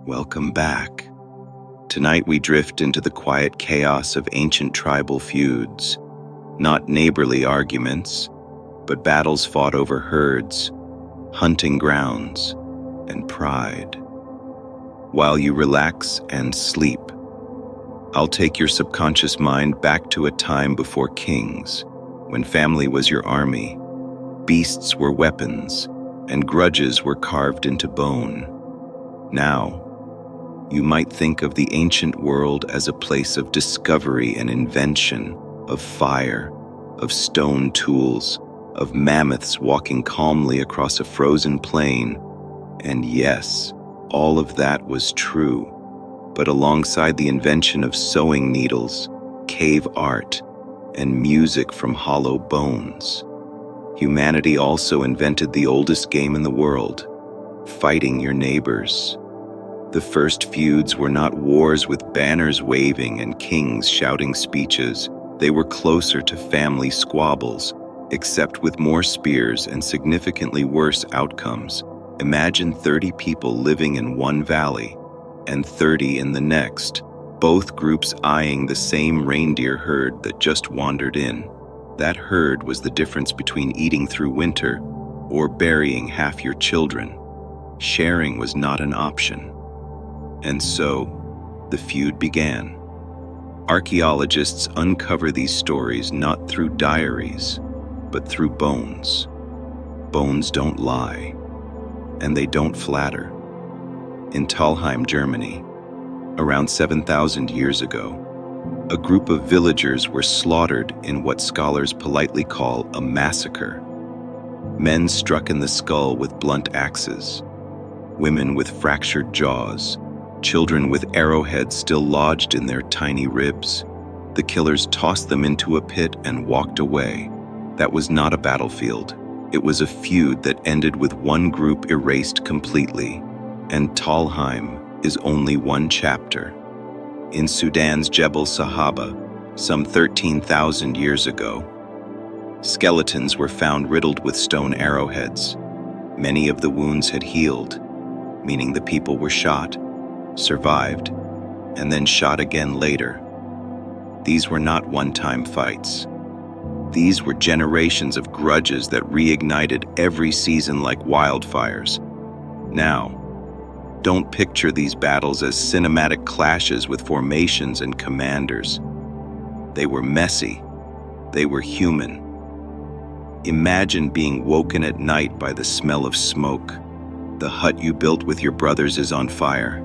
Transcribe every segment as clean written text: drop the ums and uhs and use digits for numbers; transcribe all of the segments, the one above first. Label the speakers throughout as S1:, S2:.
S1: Welcome back. Tonight we drift into the quiet chaos of ancient tribal feuds, not neighborly arguments, but battles fought over herds, hunting grounds, and pride. While you relax and sleep, I'll take your subconscious mind back to a time before kings, when family was your army, beasts were weapons, and grudges were carved into bone. Now, you might think of the ancient world as a place of discovery and invention, of fire, of stone tools, of mammoths walking calmly across a frozen plain. And yes, all of that was true. But alongside the invention of sewing needles, cave art, and music from hollow bones, humanity also invented the oldest game in the world, fighting your neighbors. The first feuds were not wars with banners waving and kings shouting speeches. They were closer to family squabbles, except with more spears and significantly worse outcomes. Imagine 30 people living in one valley and 30 in the next, both groups eyeing the same reindeer herd that just wandered in. That herd was the difference between eating through winter or burying half your children. Sharing was not an option. And so, the feud began. Archaeologists uncover these stories not through diaries, but through bones. Bones don't lie, and they don't flatter. In Talheim, Germany, around 7,000 years ago, a group of villagers were slaughtered in what scholars politely call a massacre. Men struck in the skull with blunt axes, women with fractured jaws, children with arrowheads still lodged in their tiny ribs. The killers tossed them into a pit and walked away. That was not a battlefield. It was a feud that ended with one group erased completely. And Talheim is only one chapter. In Sudan's Jebel Sahaba, some 13,000 years ago, skeletons were found riddled with stone arrowheads. Many of the wounds had healed, meaning the people were shot, survived, and then shot again later. These were not one-time fights. These were generations of grudges that reignited every season like wildfires. Now, don't picture these battles as cinematic clashes with formations and commanders. They were messy. They were human. Imagine being woken at night by the smell of smoke. The hut you built with your brothers is on fire.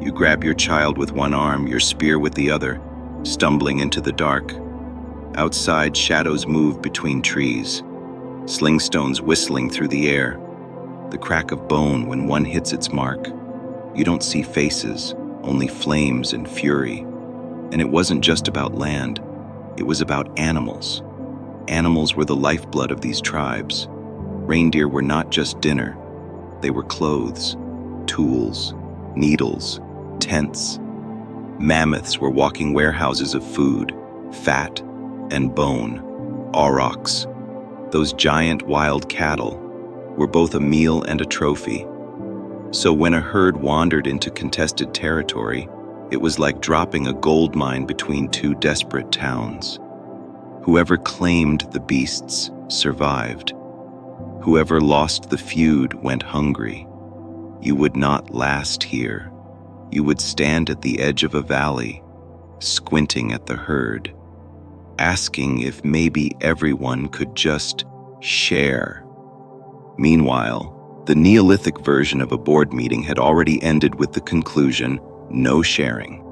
S1: You grab your child with one arm, your spear with the other, stumbling into the dark. Outside, shadows move between trees, slingstones whistling through the air, the crack of bone when one hits its mark. You don't see faces, only flames and fury. And it wasn't just about land, it was about animals. Animals were the lifeblood of these tribes. Reindeer were not just dinner, they were clothes, tools, needles, tents. Mammoths were walking warehouses of food, fat, and bone. Aurochs, those giant wild cattle, were both a meal and a trophy. So when a herd wandered into contested territory, it was like dropping a gold mine between two desperate towns. Whoever claimed the beasts survived. Whoever lost the feud went hungry. You would not last here. You would stand at the edge of a valley, squinting at the herd, asking if maybe everyone could just share. Meanwhile, the Neolithic version of a board meeting had already ended with the conclusion, no sharing.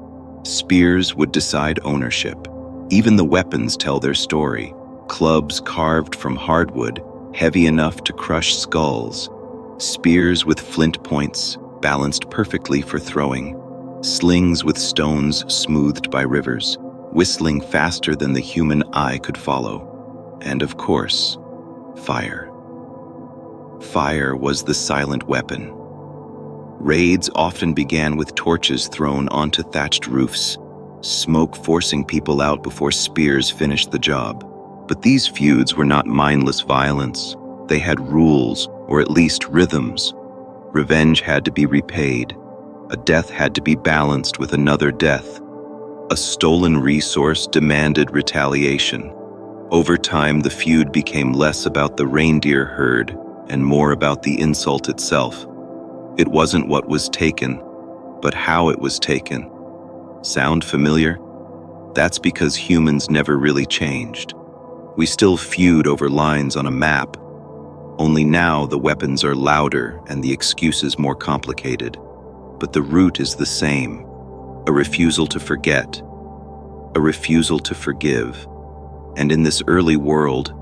S1: Spears would decide ownership. Even the weapons tell their story. Clubs carved from hardwood, heavy enough to crush skulls. Spears with flint points, balanced perfectly for throwing. Slings with stones smoothed by rivers, whistling faster than the human eye could follow. And of course, fire. Fire was the silent weapon. Raids often began with torches thrown onto thatched roofs, smoke forcing people out before spears finished the job. But these feuds were not mindless violence. They had rules, or at least rhythms. Revenge had to be repaid. A death had to be balanced with another death. A stolen resource demanded retaliation. Over time, the feud became less about the reindeer herd and more about the insult itself. It wasn't what was taken, but how it was taken. Sound familiar? That's because humans never really changed. We still feud over lines on a map, only now the weapons are louder and the excuses more complicated. But the root is the same: a refusal to forget, a refusal to forgive. And in this early world,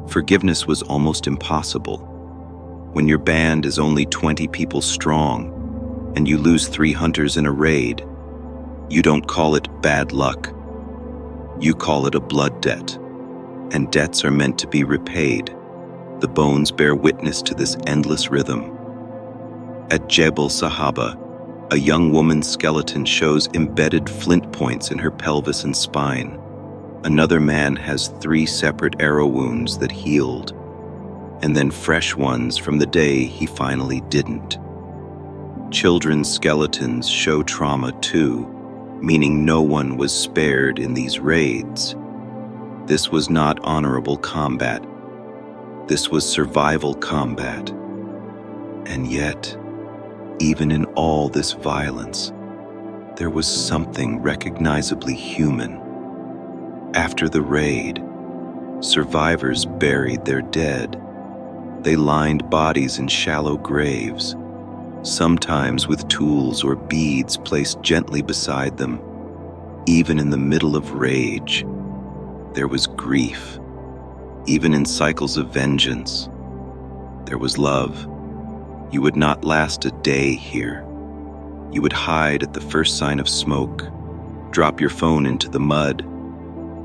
S1: forgiveness was almost impossible. When your band is only 20 people strong and you lose 3 hunters in a raid, you don't call it bad luck. You call it a blood debt. And debts are meant to be repaid. The bones bear witness to this endless rhythm. At Jebel Sahaba, a young woman's skeleton shows embedded flint points in her pelvis and spine. Another man has 3 separate arrow wounds that healed, and then fresh ones from the day he finally didn't. Children's skeletons show trauma too, meaning no one was spared in these raids. This was not honorable combat. This was survival combat. And yet, even in all this violence, there was something recognizably human. After the raid, survivors buried their dead. They lined bodies in shallow graves, sometimes with tools or beads placed gently beside them. Even in the middle of rage, there was grief. Even in cycles of vengeance, there was love. You would not last a day here. You would hide at the first sign of smoke, drop your phone into the mud,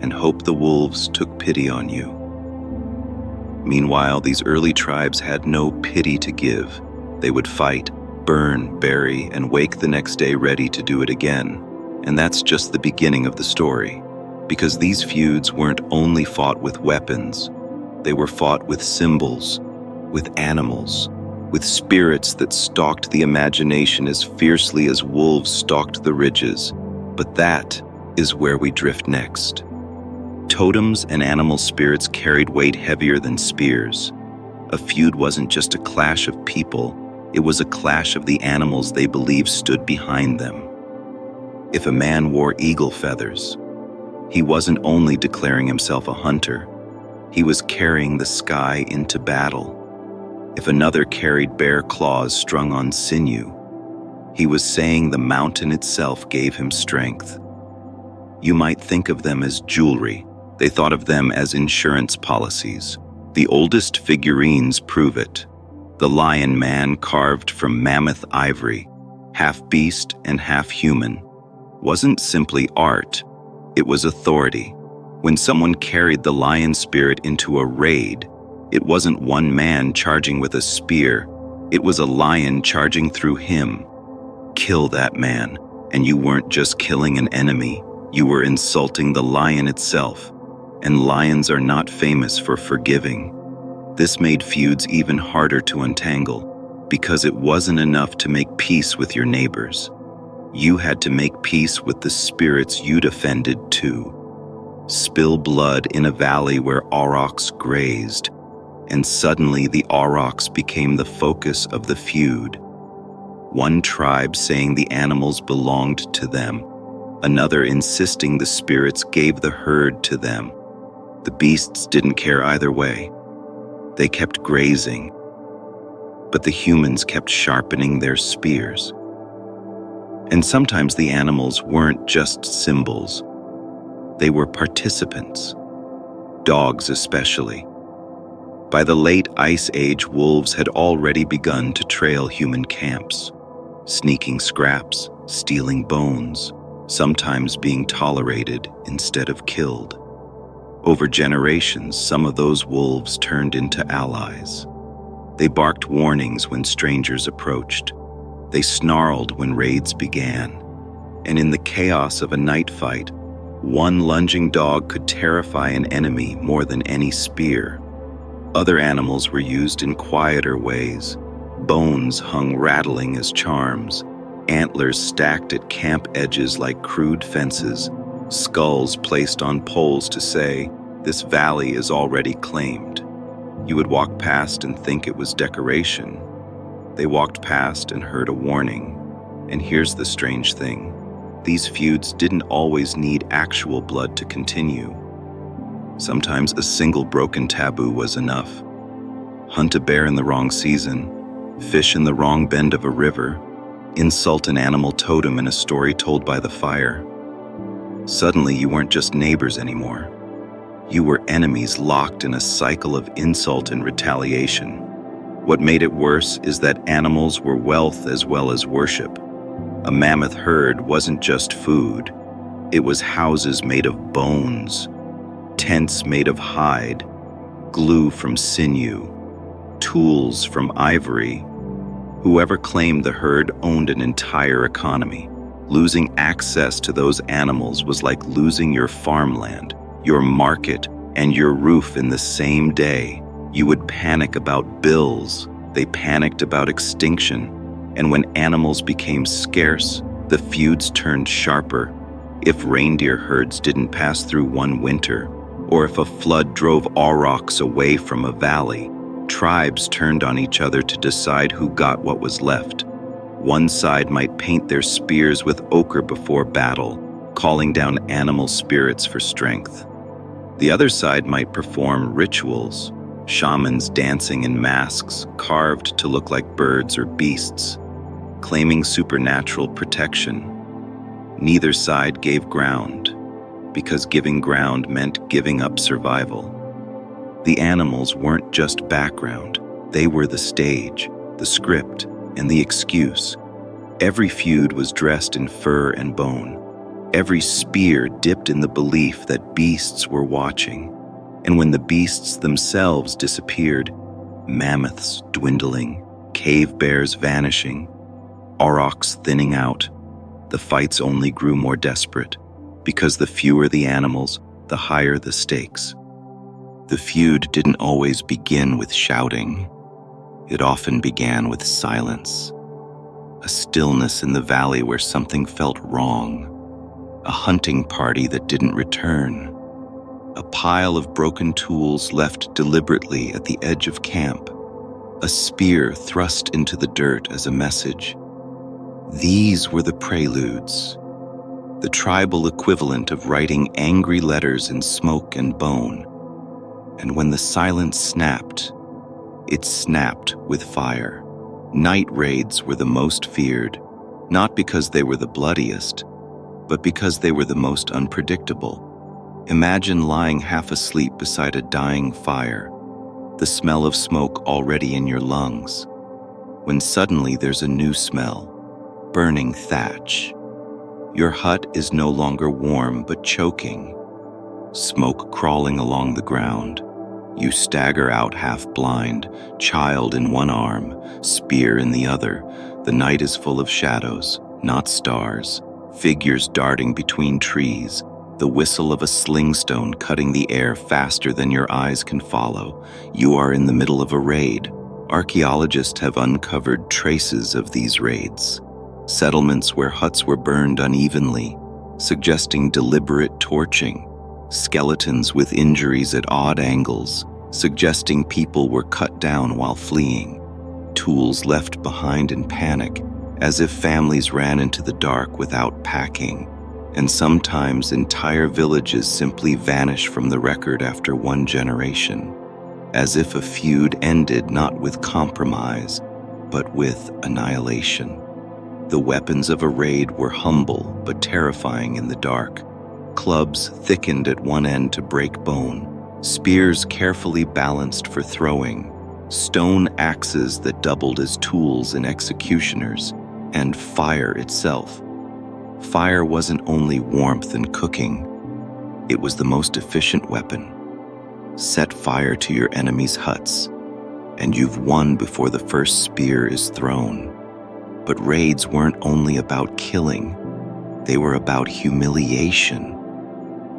S1: and hope the wolves took pity on you. Meanwhile, these early tribes had no pity to give. They would fight, burn, bury, and wake the next day ready to do it again. And that's just the beginning of the story. Because these feuds weren't only fought with weapons, they were fought with symbols, with animals, with spirits that stalked the imagination as fiercely as wolves stalked the ridges. But that is where we drift next. Totems and animal spirits carried weight heavier than spears. A feud wasn't just a clash of people, it was a clash of the animals they believed stood behind them. If a man wore eagle feathers, he wasn't only declaring himself a hunter, he was carrying the sky into battle. If another carried bear claws strung on sinew, he was saying the mountain itself gave him strength. You might think of them as jewelry. They thought of them as insurance policies. The oldest figurines prove it. The lion man carved from mammoth ivory, half beast and half human, wasn't simply art. It was authority. When someone carried the lion spirit into a raid, it wasn't one man charging with a spear. It was a lion charging through him. Kill that man, and you weren't just killing an enemy. You were insulting the lion itself. And lions are not famous for forgiving. This made feuds even harder to untangle, because it wasn't enough to make peace with your neighbors. You had to make peace with the spirits you defended too. Spill blood in a valley where aurochs grazed, and suddenly the aurochs became the focus of the feud. One tribe saying the animals belonged to them, another insisting the spirits gave the herd to them. The beasts didn't care either way. They kept grazing, but the humans kept sharpening their spears. And sometimes the animals weren't just symbols. They were participants, dogs especially. By the late Ice Age, wolves had already begun to trail human camps, sneaking scraps, stealing bones, sometimes being tolerated instead of killed. Over generations, some of those wolves turned into allies. They barked warnings when strangers approached. They snarled when raids began. And in the chaos of a night fight, one lunging dog could terrify an enemy more than any spear. Other animals were used in quieter ways. Bones hung rattling as charms. antlers stacked at camp edges like crude fences, skulls placed on poles to say, "This valley is already claimed." You would walk past and think it was decoration. They walked past and heard a warning. And here's the strange thing. These feuds didn't always need actual blood to continue. Sometimes a single broken taboo was enough. Hunt a bear in the wrong season, fish in the wrong bend of a river, insult an animal totem in a story told by the fire. Suddenly you weren't just neighbors anymore. You were enemies locked in a cycle of insult and retaliation. What made it worse is that animals were wealth as well as worship. A mammoth herd wasn't just food. It was houses made of bones, tents made of hide, glue from sinew, tools from ivory. Whoever claimed the herd owned an entire economy. Losing access to those animals was like losing your farmland, your market, and your roof in the same day. You would panic about bills. They panicked about extinction. And when animals became scarce, the feuds turned sharper. If reindeer herds didn't pass through one winter, or if a flood drove aurochs away from a valley, tribes turned on each other to decide who got what was left. One side might paint their spears with ochre before battle, calling down animal spirits for strength. The other side might perform rituals, shamans dancing in masks carved to look like birds or beasts, claiming supernatural protection. Neither side gave ground, because giving ground meant giving up survival. The animals weren't just background, they were the stage, the script, and the excuse. Every feud was dressed in fur and bone. Every spear dipped in the belief that beasts were watching. And when the beasts themselves disappeared, mammoths dwindling, cave bears vanishing, aurochs thinning out, the fights only grew more desperate, because the fewer the animals, the higher the stakes. The feud didn't always begin with shouting. It often began with silence. A stillness in the valley where something felt wrong. A hunting party that didn't return. A pile of broken tools left deliberately at the edge of camp. A spear thrust into the dirt as a message. These were the preludes. The tribal equivalent of writing angry letters in smoke and bone. And when the silence snapped, it snapped with fire. Night raids were the most feared, not because they were the bloodiest, but because they were the most unpredictable. Imagine lying half asleep beside a dying fire, the smell of smoke already in your lungs, when suddenly there's a new smell, burning thatch. Your hut is no longer warm but choking, smoke crawling along the ground. You stagger out half blind, child in one arm, spear in the other. The night is full of shadows, not stars, figures darting between trees, the whistle of a slingstone cutting the air faster than your eyes can follow. You are in the middle of a raid. Archaeologists have uncovered traces of these raids. Settlements where huts were burned unevenly, suggesting deliberate torching. Skeletons with injuries at odd angles, suggesting people were cut down while fleeing. Tools left behind in panic, as if families ran into the dark without packing. And sometimes entire villages simply vanish from the record after one generation, as if a feud ended not with compromise, but with annihilation. The weapons of a raid were humble but terrifying in the dark. Clubs thickened at one end to break bone, spears carefully balanced for throwing, stone axes that doubled as tools in executioners, and fire itself. Fire wasn't only warmth and cooking, it was the most efficient weapon. Set fire to your enemy's huts, and you've won before the first spear is thrown. But raids weren't only about killing, they were about humiliation.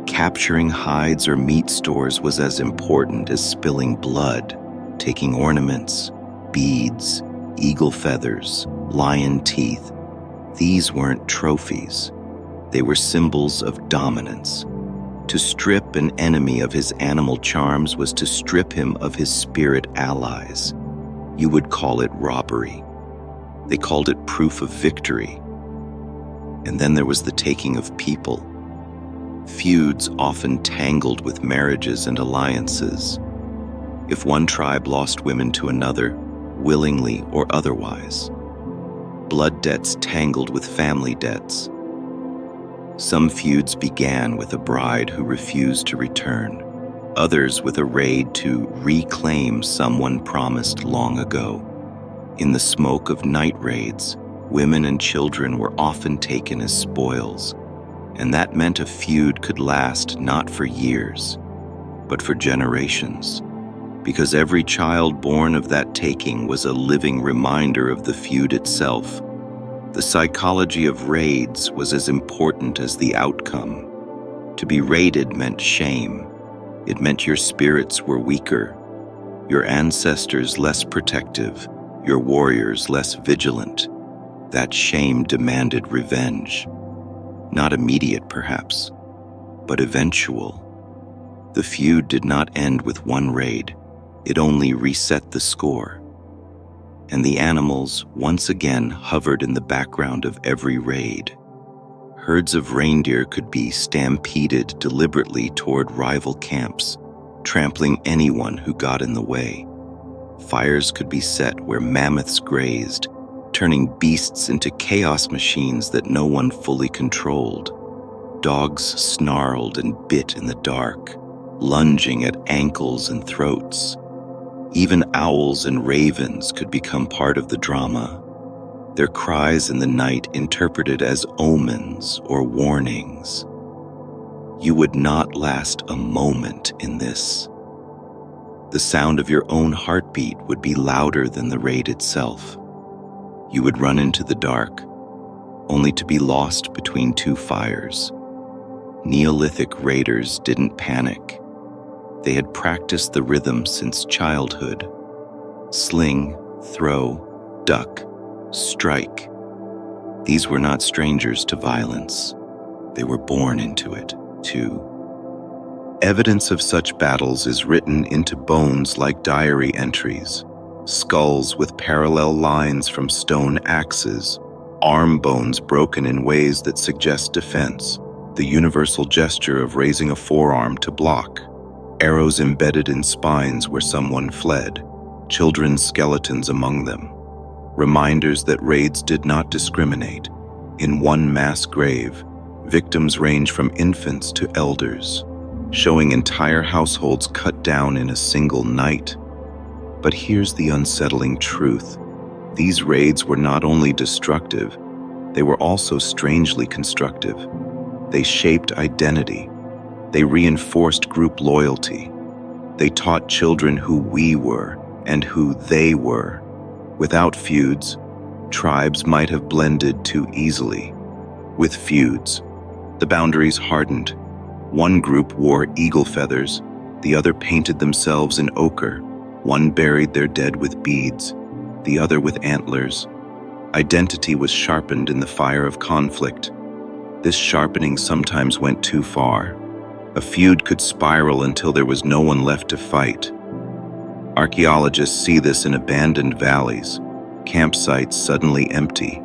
S1: Capturing hides or meat stores was as important as spilling blood, taking ornaments, beads, eagle feathers, lion teeth. These weren't trophies. They were symbols of dominance. To strip an enemy of his animal charms was to strip him of his spirit allies. You would call it robbery. They called it proof of victory. And then there was the taking of people. Feuds often tangled with marriages and alliances. If one tribe lost women to another, willingly or otherwise, blood debts tangled with family debts. Some feuds began with a bride who refused to return, others with a raid to reclaim someone promised long ago. In the smoke of night raids, women and children were often taken as spoils, and that meant a feud could last not for years, but for generations, because every child born of that taking was a living reminder of the feud itself. The psychology of raids was as important as the outcome. To be raided meant shame. It meant your spirits were weaker, your ancestors less protective, your warriors less vigilant. That shame demanded revenge. Not immediate, perhaps, but eventual. The feud did not end with one raid. It only reset the score. And the animals once again hovered in the background of every raid. Herds of reindeer could be stampeded deliberately toward rival camps, trampling anyone who got in the way. Fires could be set where mammoths grazed, turning beasts into chaos machines that no one fully controlled. Dogs snarled and bit in the dark, lunging at ankles and throats. Even owls and ravens could become part of the drama, their cries in the night interpreted as omens or warnings. You would not last a moment in this. The sound of your own heartbeat would be louder than the raid itself. You would run into the dark, only to be lost between two fires. Neolithic raiders didn't panic. They had practiced the rhythm since childhood. Sling, throw, duck, strike. These were not strangers to violence. They were born into it, too. Evidence of such battles is written into bones like diary entries, skulls with parallel lines from stone axes, arm bones broken in ways that suggest defense, the universal gesture of raising a forearm to block, arrows embedded in spines where someone fled, children's skeletons among them. Reminders that raids did not discriminate. In one mass grave, victims range from infants to elders, showing entire households cut down in a single night. But here's the unsettling truth. These raids were not only destructive, they were also strangely constructive. They shaped identity. They reinforced group loyalty. They taught children who we were and who they were. Without feuds, tribes might have blended too easily. With feuds, the boundaries hardened. One group wore eagle feathers, the other painted themselves in ochre. One buried their dead with beads, the other with antlers. Identity was sharpened in the fire of conflict. This sharpening sometimes went too far. A feud could spiral until there was no one left to fight. Archaeologists see this in abandoned valleys, campsites suddenly empty,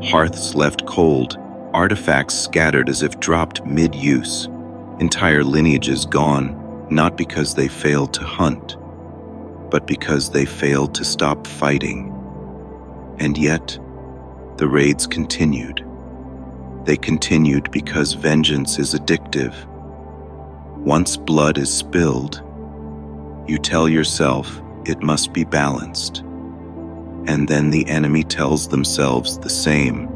S1: hearths left cold, artifacts scattered as if dropped mid-use, entire lineages gone, not because they failed to hunt, but because they failed to stop fighting. And yet, the raids continued. They continued because vengeance is addictive. Once blood is spilled, you tell yourself it must be balanced. And then the enemy tells themselves the same,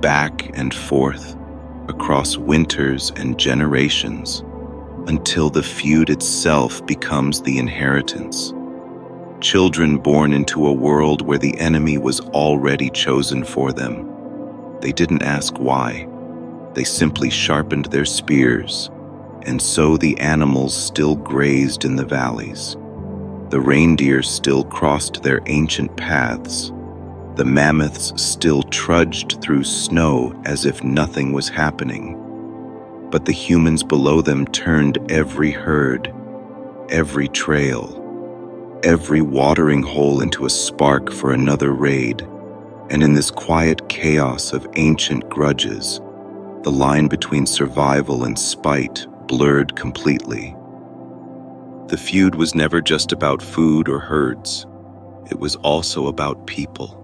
S1: back and forth, across winters and generations, until the feud itself becomes the inheritance. Children born into a world where the enemy was already chosen for them. They didn't ask why. They simply sharpened their spears, and so the animals still grazed in the valleys. The reindeer still crossed their ancient paths. The mammoths still trudged through snow as if nothing was happening. But the humans below them turned every herd, every trail, every watering hole into a spark for another raid. And in this quiet chaos of ancient grudges, the line between survival and spite blurred completely. The feud was never just about food or herds. It was also about people,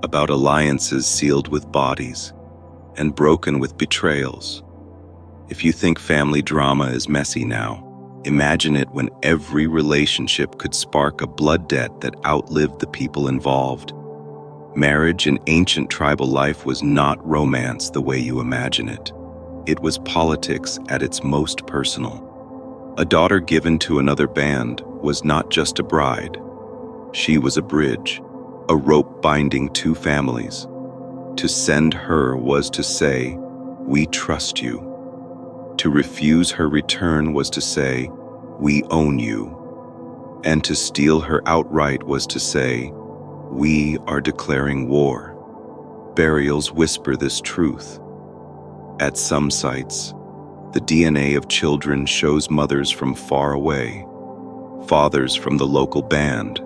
S1: about alliances sealed with bodies and broken with betrayals. If you think family drama is messy now, imagine it when every relationship could spark a blood debt that outlived the people involved. Marriage in ancient tribal life was not romance the way you imagine it. It was politics at its most personal. A daughter given to another band was not just a bride. She was a bridge, a rope binding two families. To send her was to say, "We trust you." To refuse her return was to say, "We own you." And to steal her outright was to say, "We are declaring war." Burials whisper this truth. At some sites, the DNA of children shows mothers from far away, fathers from the local band.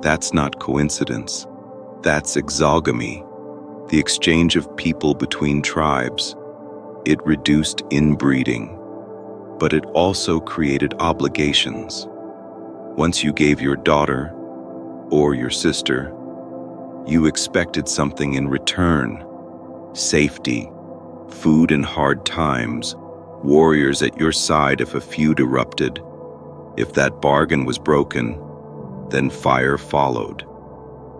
S1: That's not coincidence. That's exogamy, the exchange of people between tribes. It reduced inbreeding, but it also created obligations. Once you gave your daughter, or your sister, you expected something in return: safety, food in hard times, warriors at your side if a feud erupted. If that bargain was broken, then fire followed.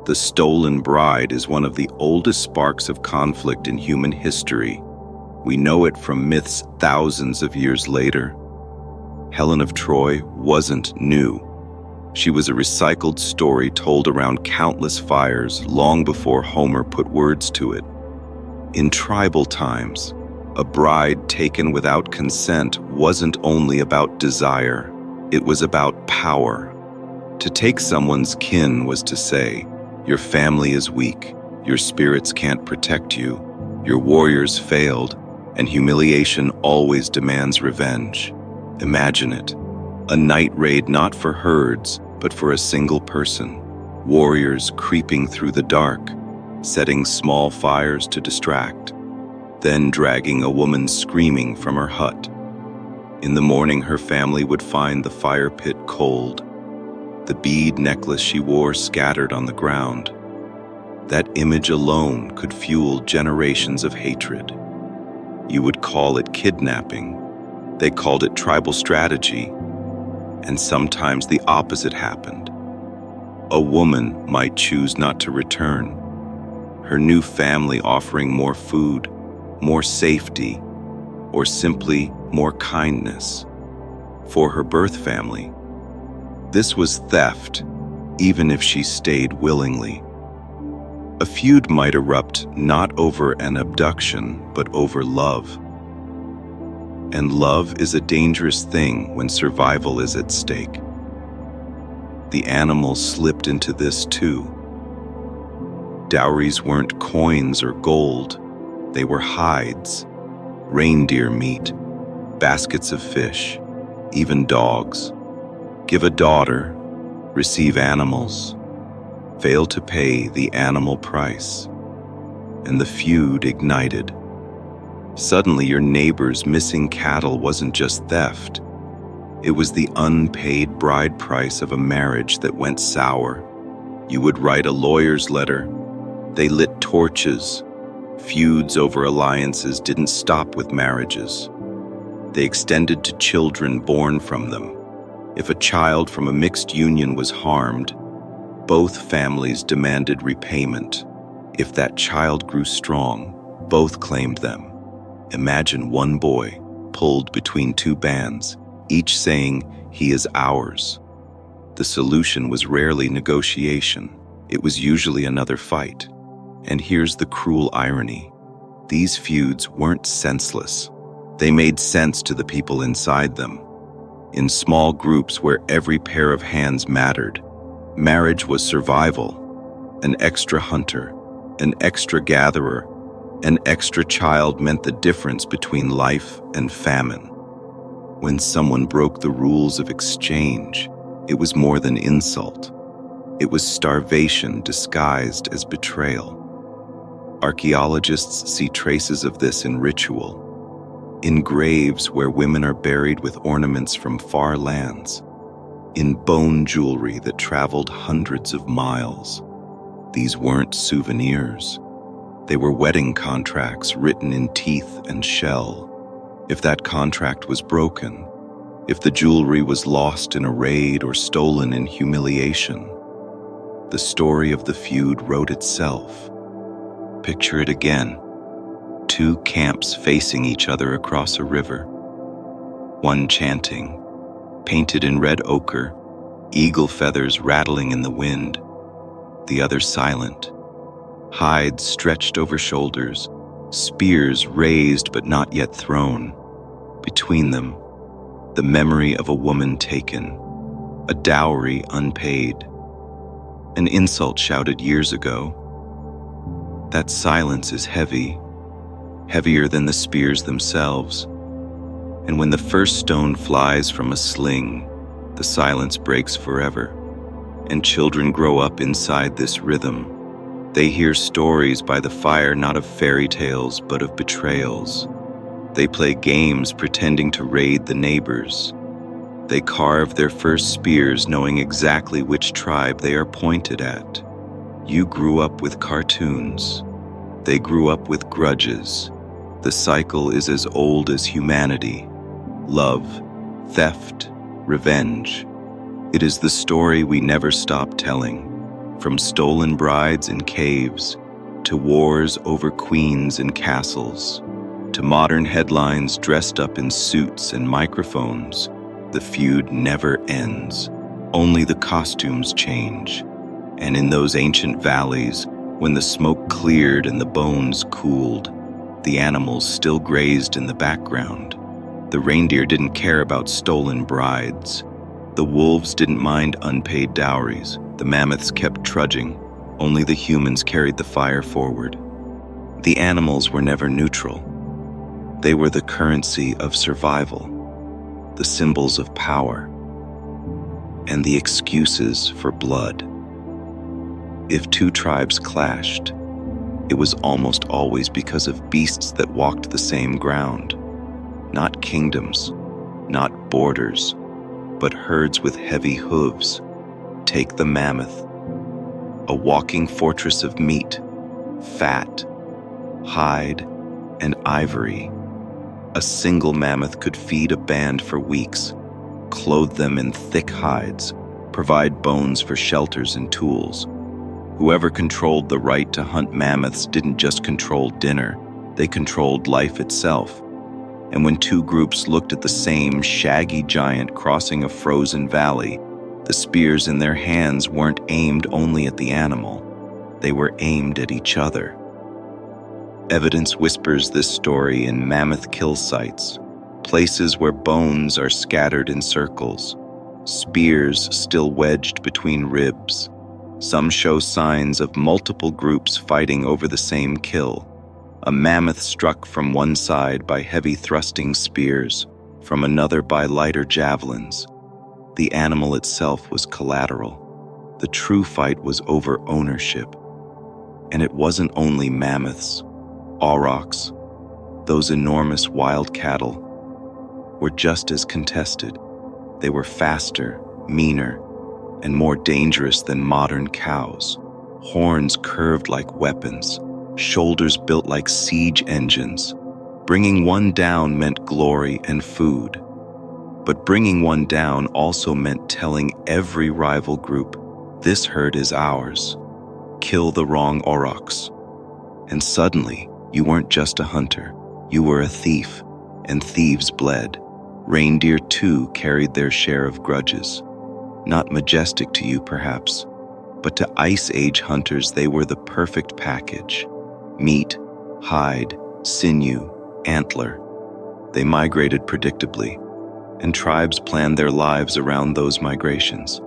S1: The stolen bride is one of the oldest sparks of conflict in human history. We know it from myths thousands of years later. Helen of Troy wasn't new. She was a recycled story told around countless fires long before Homer put words to it. In tribal times, a bride taken without consent wasn't only about desire, it was about power. To take someone's kin was to say, "Your family is weak, your spirits can't protect you, your warriors failed, and humiliation always demands revenge." Imagine it. A night raid not for herds, but for a single person. Warriors creeping through the dark, setting small fires to distract, then dragging a woman screaming from her hut. In the morning, her family would find the fire pit cold, the bead necklace she wore scattered on the ground. That image alone could fuel generations of hatred. You would call it kidnapping. They called it tribal strategy. And sometimes the opposite happened. A woman might choose not to return, her new family offering more food, more safety, or simply more kindness. For her birth family, this was theft, even if she stayed willingly. A feud might erupt not over an abduction, but over love. And love is a dangerous thing when survival is at stake. The animals slipped into this too. Dowries weren't coins or gold, they were hides, reindeer meat, baskets of fish, even dogs. Give a daughter, receive animals. Fail to pay the animal price, and the feud ignited. Suddenly, your neighbor's missing cattle wasn't just theft. It was the unpaid bride price of a marriage that went sour. You would write a lawyer's letter. They lit torches. Feuds over alliances didn't stop with marriages. They extended to children born from them. If a child from a mixed union was harmed, both families demanded repayment. If that child grew strong, both claimed them. Imagine one boy pulled between two bands, each saying, "He is ours." The solution was rarely negotiation. It was usually another fight. And here's the cruel irony. These feuds weren't senseless. They made sense to the people inside them. In small groups where every pair of hands mattered, marriage was survival, An extra hunter, an extra gatherer, an extra child meant the difference between life and famine. When someone broke the rules of exchange, it was more than insult. It was starvation disguised as betrayal. Archaeologists see traces of this in ritual, in graves where women are buried with ornaments from far lands, in bone jewelry that traveled hundreds of miles. These weren't souvenirs. They were wedding contracts written in teeth and shell. If that contract was broken, if the jewelry was lost in a raid or stolen in humiliation, the story of the feud wrote itself. Picture it again. Two camps facing each other across a river. One chanting, painted in red ochre, eagle feathers rattling in the wind. The other silent, hides stretched over shoulders, spears raised but not yet thrown. Between them, the memory of a woman taken, a dowry unpaid, an insult shouted years ago. That silence is heavy, heavier than the spears themselves. And when the first stone flies from a sling, the silence breaks forever, and children grow up inside this rhythm. They hear stories by the fire not of fairy tales but of betrayals. They play games pretending to raid the neighbors. They carve their first spears knowing exactly which tribe they are pointed at. You grew up with cartoons. They grew up with grudges. The cycle is as old as humanity. Love, theft, revenge. It is the story we never stop telling. From stolen brides in caves, to wars over queens and castles, to modern headlines dressed up in suits and microphones, the feud never ends. Only the costumes change. And in those ancient valleys, when the smoke cleared and the bones cooled, the animals still grazed in the background. The reindeer didn't care about stolen brides. The wolves didn't mind unpaid dowries. The mammoths kept trudging. Only the humans carried the fire forward. The animals were never neutral. They were the currency of survival, the symbols of power, and the excuses for blood. If two tribes clashed, it was almost always because of beasts that walked the same ground. Not kingdoms, not borders, but herds with heavy hooves. Take the mammoth, a walking fortress of meat, fat, hide, and ivory. A single mammoth could feed a band for weeks, clothe them in thick hides, provide bones for shelters and tools. Whoever controlled the right to hunt mammoths didn't just control dinner, they controlled life itself. And when two groups looked at the same shaggy giant crossing a frozen valley, the spears in their hands weren't aimed only at the animal, they were aimed at each other. Evidence whispers this story in mammoth kill sites, places where bones are scattered in circles, spears still wedged between ribs. Some show signs of multiple groups fighting over the same kill. A mammoth struck from one side by heavy thrusting spears, from another by lighter javelins. The animal itself was collateral. The true fight was over ownership. And it wasn't only mammoths. Aurochs, those enormous wild cattle, were just as contested. They were faster, meaner, and more dangerous than modern cows. Horns curved like weapons, shoulders built like siege engines. Bringing one down meant glory and food. But bringing one down also meant telling every rival group, this herd is ours. Kill the wrong aurochs. And suddenly, you weren't just a hunter, you were a thief, and thieves bled. Reindeer too carried their share of grudges. Not majestic to you perhaps, but to Ice Age hunters they were the perfect package. Meat, hide, sinew, antler. They migrated predictably, and tribes planned their lives around those migrations.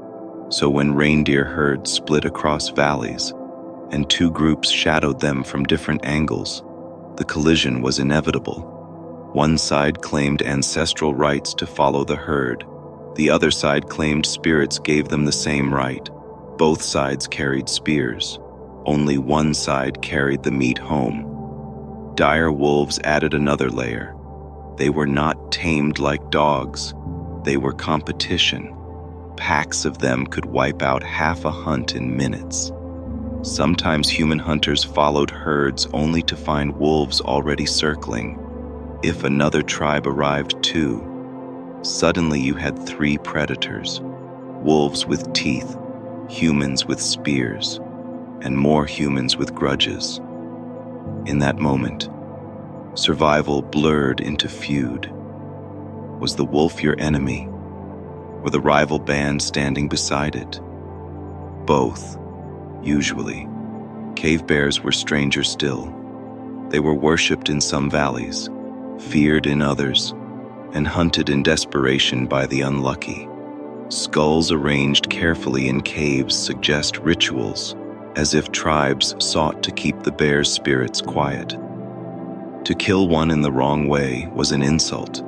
S1: So when reindeer herds split across valleys, and two groups shadowed them from different angles. The collision was inevitable. One side claimed ancestral rights to follow the herd. The other side claimed spirits gave them the same right. Both sides carried spears. Only one side carried the meat home. Dire wolves added another layer. They were not tamed like dogs. They were competition. Packs of them could wipe out half a hunt in minutes. Sometimes human hunters followed herds only to find wolves already circling. If another tribe arrived too, suddenly you had three predators: wolves with teeth, humans with spears, and more humans with grudges. In that moment, survival blurred into feud. Was the wolf your enemy, or the rival band standing beside it? Both, usually. Cave bears were stranger still. They were worshipped in some valleys, feared in others, and hunted in desperation by the unlucky. Skulls arranged carefully in caves suggest rituals, as if tribes sought to keep the bear's spirits quiet. To kill one in the wrong way was an insult.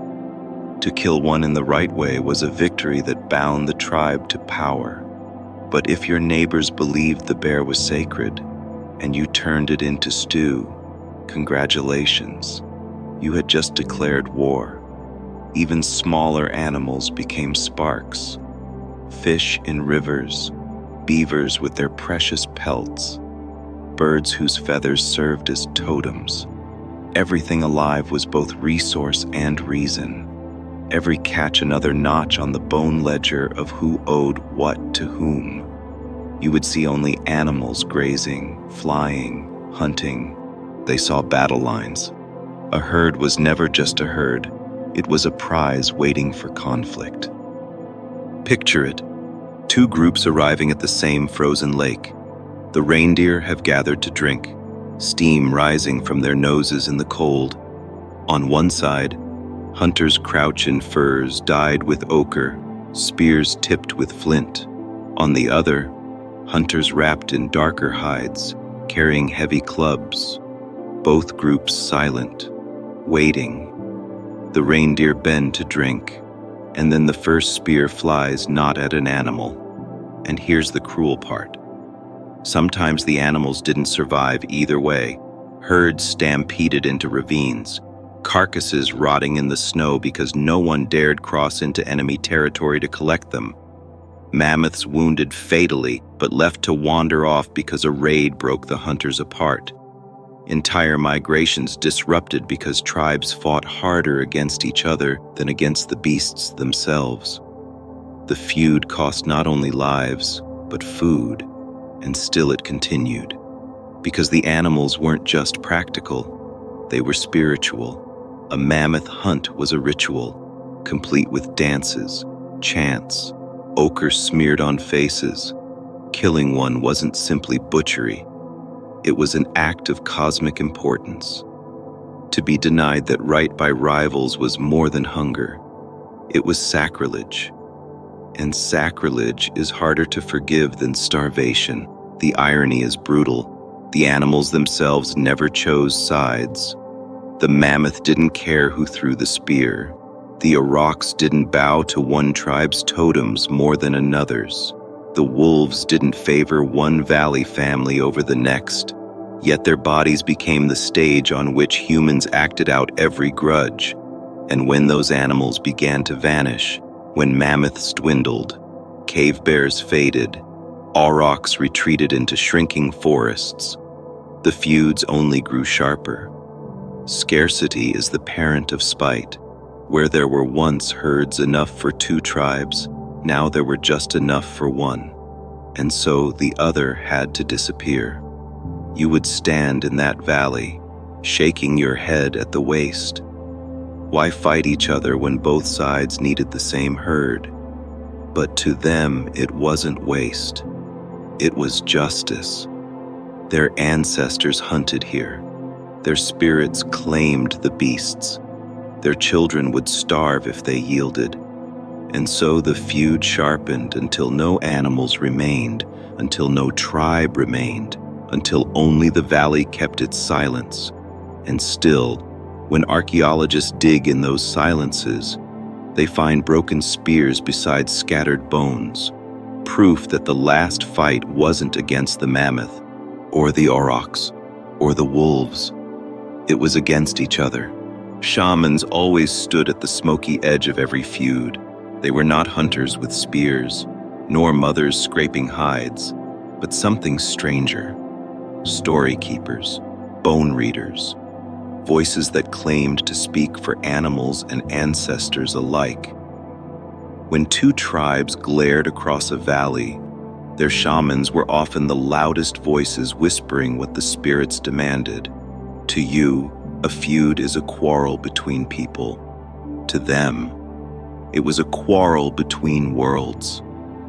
S1: To kill one in the right way was a victory that bound the tribe to power. But if your neighbors believed the bear was sacred, and you turned it into stew, congratulations. You had just declared war. Even smaller animals became sparks. Fish in rivers, beavers with their precious pelts, birds whose feathers served as totems. Everything alive was both resource and reason. Every catch another notch on the bone ledger of who owed what to whom. You would see only animals grazing, flying, hunting. They saw battle lines. A herd was never just a herd. It was a prize waiting for conflict. Picture it. Two groups arriving at the same frozen lake. The reindeer have gathered to drink, steam rising from their noses in the cold. On one side, hunters crouch in furs dyed with ochre, spears tipped with flint. On the other, hunters wrapped in darker hides, carrying heavy clubs. Both groups silent, waiting. The reindeer bend to drink, and then the first spear flies not at an animal. And here's the cruel part. Sometimes the animals didn't survive either way. Herds stampeded into ravines, carcasses rotting in the snow because no one dared cross into enemy territory to collect them. Mammoths wounded fatally, but left to wander off because a raid broke the hunters apart. Entire migrations disrupted because tribes fought harder against each other than against the beasts themselves. The feud cost not only lives, but food, and still it continued. Because the animals weren't just practical, they were spiritual. A mammoth hunt was a ritual, complete with dances, chants, ochre smeared on faces. Killing one wasn't simply butchery. It was an act of cosmic importance. To be denied that right by rivals was more than hunger. It was sacrilege. And sacrilege is harder to forgive than starvation. The irony is brutal. The animals themselves never chose sides. The mammoth didn't care who threw the spear. The aurochs didn't bow to one tribe's totems more than another's. The wolves didn't favor one valley family over the next, yet their bodies became the stage on which humans acted out every grudge. And when those animals began to vanish, when mammoths dwindled, cave bears faded, aurochs retreated into shrinking forests, the feuds only grew sharper. Scarcity is the parent of spite. Where there were once herds enough for two tribes, now there were just enough for one, and so the other had to disappear. You would stand in that valley, shaking your head at the waste. Why fight each other when both sides needed the same herd? But to them, it wasn't waste. It was justice. Their ancestors hunted here. Their spirits claimed the beasts. Their children would starve if they yielded. And so the feud sharpened until no animals remained, until no tribe remained, until only the valley kept its silence. And still, when archaeologists dig in those silences, they find broken spears beside scattered bones, proof that the last fight wasn't against the mammoth, or the aurochs, or the wolves. It was against each other. Shamans always stood at the smoky edge of every feud. They were not hunters with spears, nor mothers scraping hides, but something stranger. Story keepers, bone readers, voices that claimed to speak for animals and ancestors alike. When two tribes glared across a valley, their shamans were often the loudest voices whispering what the spirits demanded. To you, a feud is a quarrel between people. To them, it was a quarrel between worlds,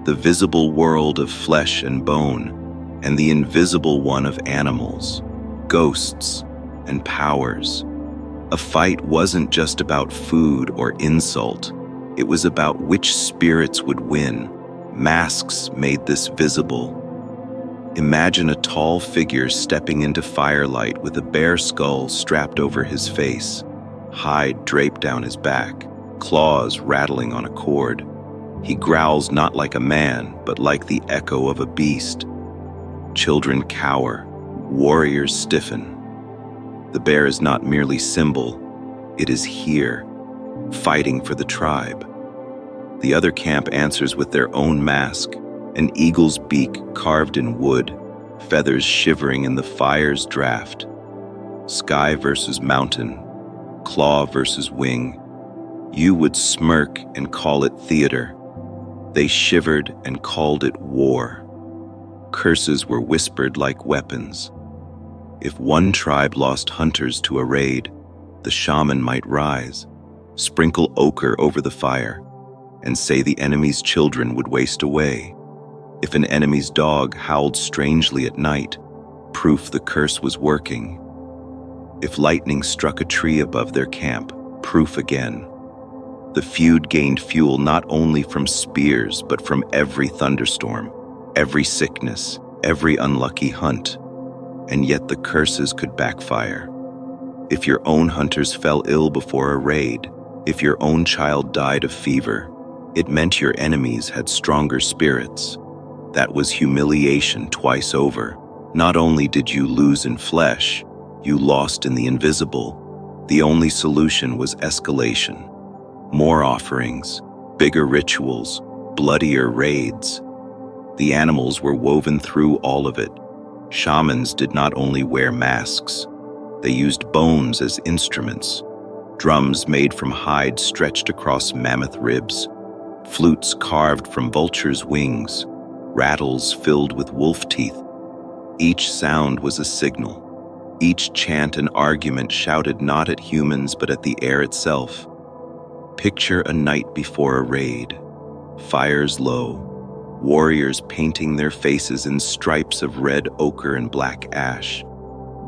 S1: the visible world of flesh and bone, and the invisible one of animals, ghosts, and powers. A fight wasn't just about food or insult. It was about which spirits would win. Masks made this visible. Imagine a tall figure stepping into firelight with a bear skull strapped over his face, hide draped down his back, claws rattling on a cord. He growls not like a man, but like the echo of a beast. Children cower, warriors stiffen. The bear is not merely symbol, it is here, fighting for the tribe. The other camp answers with their own mask, an eagle's beak carved in wood, feathers shivering in the fire's draft. Sky versus mountain, claw versus wing. You would smirk and call it theater. They shivered and called it war. Curses were whispered like weapons. If one tribe lost hunters to a raid, the shaman might rise, sprinkle ochre over the fire, and say the enemy's children would waste away. If an enemy's dog howled strangely at night, proof the curse was working. If lightning struck a tree above their camp, proof again. The feud gained fuel not only from spears, but from every thunderstorm, every sickness, every unlucky hunt. And yet the curses could backfire. If your own hunters fell ill before a raid, if your own child died of fever, it meant your enemies had stronger spirits. That was humiliation twice over. Not only did you lose in flesh, you lost in the invisible. The only solution was escalation. More offerings, bigger rituals, bloodier raids. The animals were woven through all of it. Shamans did not only wear masks, they used bones as instruments, drums made from hide stretched across mammoth ribs, flutes carved from vultures' wings, rattles filled with wolf teeth. Each sound was a signal. Each chant and argument shouted not at humans but at the air itself. Picture a night before a raid, fires low, warriors painting their faces in stripes of red ochre and black ash.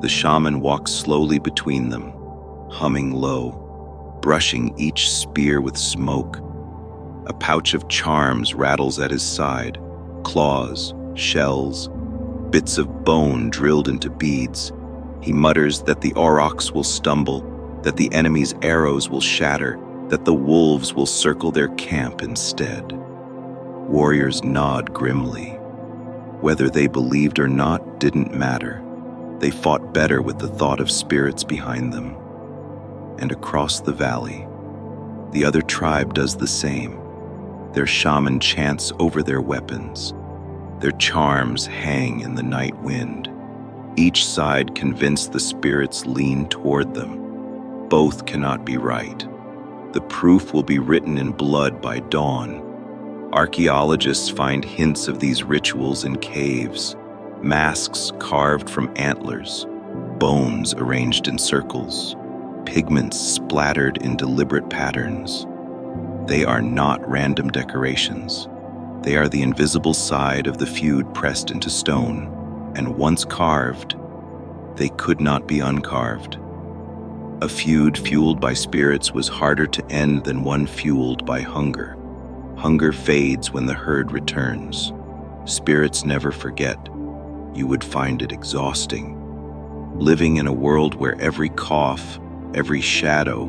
S1: The shaman walks slowly between them, humming low, brushing each spear with smoke. A pouch of charms rattles at his side, claws, shells, bits of bone drilled into beads. He mutters that the aurochs will stumble, that the enemy's arrows will shatter, that the wolves will circle their camp instead. Warriors nod grimly. Whether they believed or not didn't matter. They fought better with the thought of spirits behind them. And across the valley, the other tribe does the same. Their shaman chants over their weapons. Their charms hang in the night wind. Each side convinced the spirits lean toward them. Both cannot be right. The proof will be written in blood by dawn. Archaeologists find hints of these rituals in caves, masks carved from antlers, bones arranged in circles, pigments splattered in deliberate patterns. They are not random decorations. They are the invisible side of the feud pressed into stone, and once carved, they could not be uncarved. A feud fueled by spirits was harder to end than one fueled by hunger. Hunger fades when the herd returns. Spirits never forget. you would find it exhausting. Living in a world where every cough, every shadow,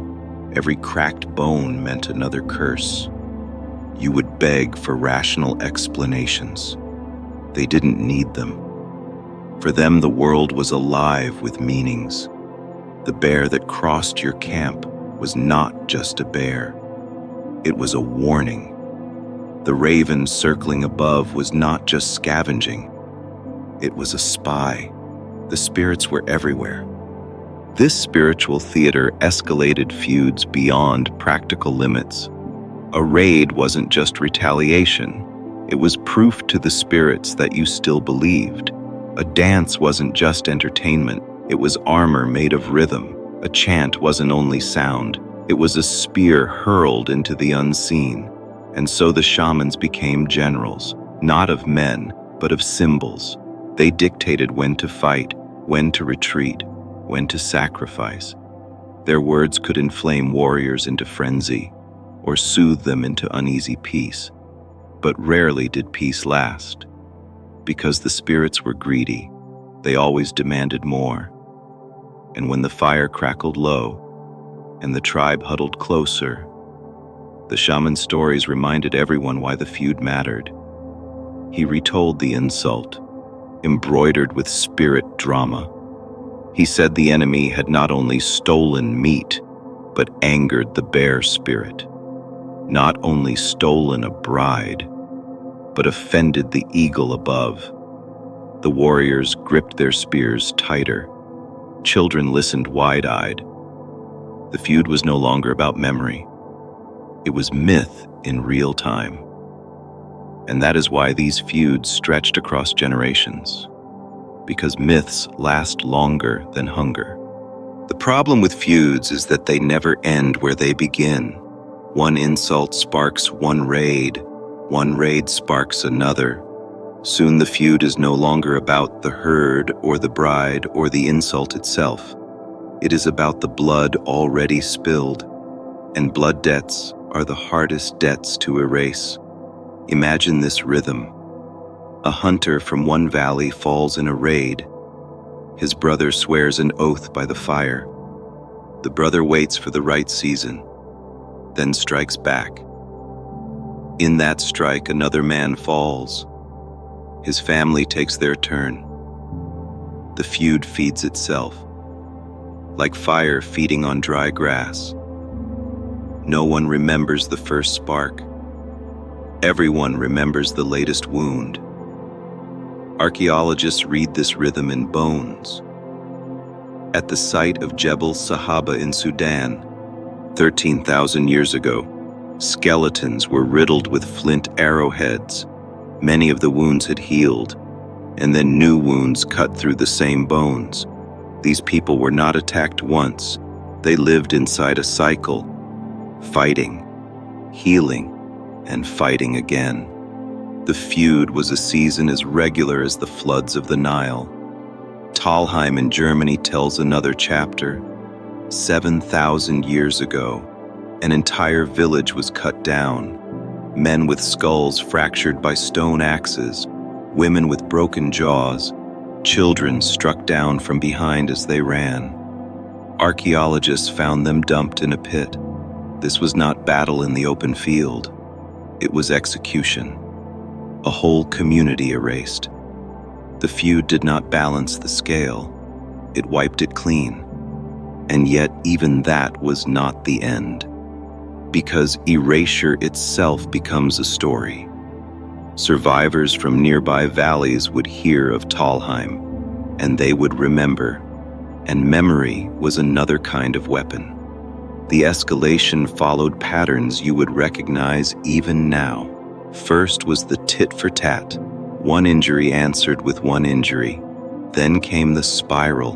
S1: every cracked bone meant another curse. You would beg for rational explanations. They didn't need them. For them, the world was alive with meanings. The bear that crossed your camp was not just a bear. It was a warning. The raven circling above was not just scavenging. It was a spy. The spirits were everywhere. This spiritual theater escalated feuds beyond practical limits. A raid wasn't just retaliation. It was proof to the spirits that you still believed. A dance wasn't just entertainment. It was armor made of rhythm. A chant wasn't only sound. It was a spear hurled into the unseen. And so the shamans became generals, not of men, but of symbols. They dictated when to fight, when to retreat, when to sacrifice. Their words could inflame warriors into frenzy, or soothe them into uneasy peace. But rarely did peace last. Because the spirits were greedy, they always demanded more. And when the fire crackled low, and the tribe huddled closer, the shaman's stories reminded everyone why the feud mattered. He retold the insult, embroidered with spirit drama. He said the enemy had not only stolen meat, but angered the bear spirit. Not only stolen a bride, but offended the eagle above. The warriors gripped their spears tighter. Children listened wide-eyed. The feud was no longer about memory. It was myth in real time. And that is why these feuds stretched across generations, because myths last longer than hunger. The problem with feuds is that they never end where they begin. One insult sparks one raid sparks another. Soon the feud is no longer about the herd or the bride or the insult itself. It is about the blood already spilled, and blood debts are the hardest debts to erase. Imagine this rhythm. A hunter from one valley falls in a raid. His brother swears an oath by the fire. The brother waits for the right season, then strikes back. In that strike, another man falls. His family takes their turn. The feud feeds itself, like fire feeding on dry grass. No one remembers the first spark. Everyone remembers the latest wound. Archaeologists read this rhythm in bones. At the site of Jebel Sahaba in Sudan, 13,000 years ago, skeletons were riddled with flint arrowheads. Many of the wounds had healed, and then new wounds cut through the same bones. These people were not attacked once. They lived inside a cycle, fighting, healing, and fighting again. The feud was a season as regular as the floods of the Nile. Talheim in Germany tells another chapter. 7,000 years ago, an entire village was cut down. Men with skulls fractured by stone axes, women with broken jaws, children struck down from behind as they ran. Archaeologists found them dumped in a pit. This was not battle in the open field. It was execution. A whole community erased. The feud did not balance the scale. It wiped it clean. And yet even that was not the end. Because erasure itself becomes a story. Survivors from nearby valleys would hear of Talheim, and they would remember. And memory was another kind of weapon. The escalation followed patterns you would recognize even now. First was the tit for tat. One injury answered with one injury. Then came the spiral.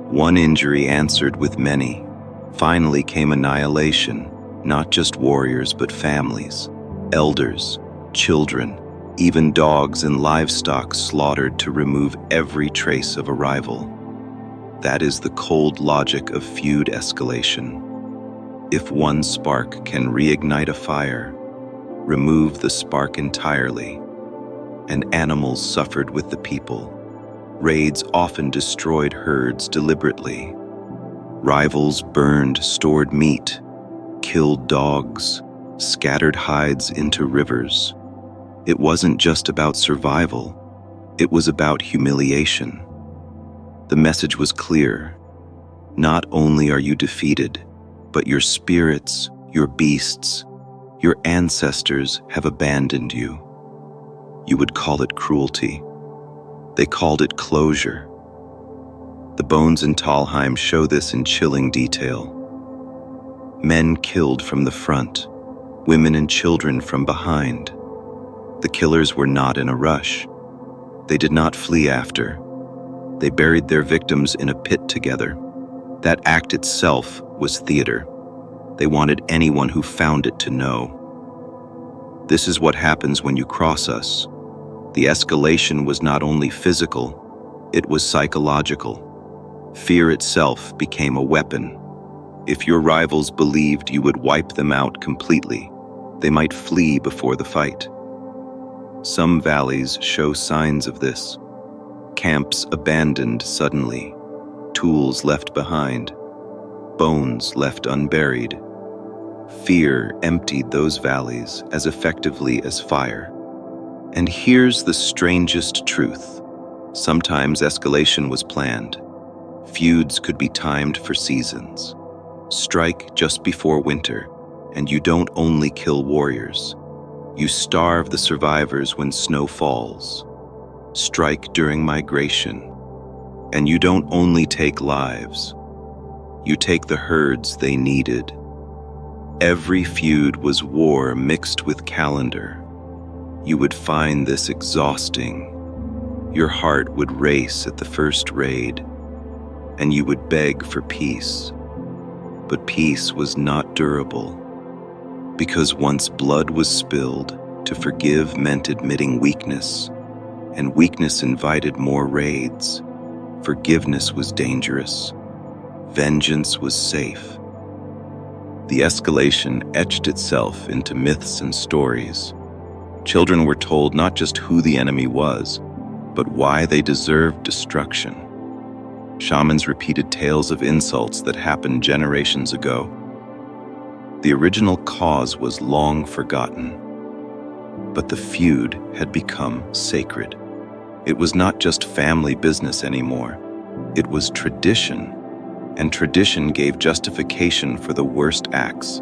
S1: One injury answered with many. Finally came annihilation, not just warriors but families, elders, children, even dogs and livestock slaughtered to remove every trace of a rival. That is the cold logic of feud escalation. If one spark can reignite a fire, remove the spark entirely, and animals suffered with the people. Raids often destroyed herds deliberately. Rivals burned stored meat, killed dogs, scattered hides into rivers. It wasn't just about survival, it was about humiliation. The message was clear. Not only are you defeated, but your spirits, your beasts, your ancestors have abandoned you. You would call it cruelty. They called it closure. The bones in Talheim show this in chilling detail. Men killed from the front, women and children from behind. The killers were not in a rush. They did not flee after. They buried their victims in a pit together. That act itself was theater. They wanted anyone who found it to know. This is what happens when you cross us. The escalation was not only physical, it was psychological. Fear itself became a weapon. If your rivals believed you would wipe them out completely, they might flee before the fight. Some valleys show signs of this. Camps abandoned suddenly, tools left behind, bones left unburied. Fear emptied those valleys as effectively as fire. And here's the strangest truth. Sometimes escalation was planned. Feuds could be timed for seasons. Strike just before winter, and you don't only kill warriors. You starve the survivors when snow falls. Strike during migration, and you don't only take lives. You take the herds they needed. Every feud was war mixed with calendar. You would find this exhausting. Your heart would race at the first raid, and you would beg for peace. But peace was not durable, because once blood was spilled, to forgive meant admitting weakness, and weakness invited more raids. Forgiveness was dangerous. Vengeance was safe. The escalation etched itself into myths and stories. Children were told not just who the enemy was, but why they deserved destruction. Shamans repeated tales of insults that happened generations ago. The original cause was long forgotten, but the feud had become sacred. It was not just family business anymore. It was tradition, and tradition gave justification for the worst acts.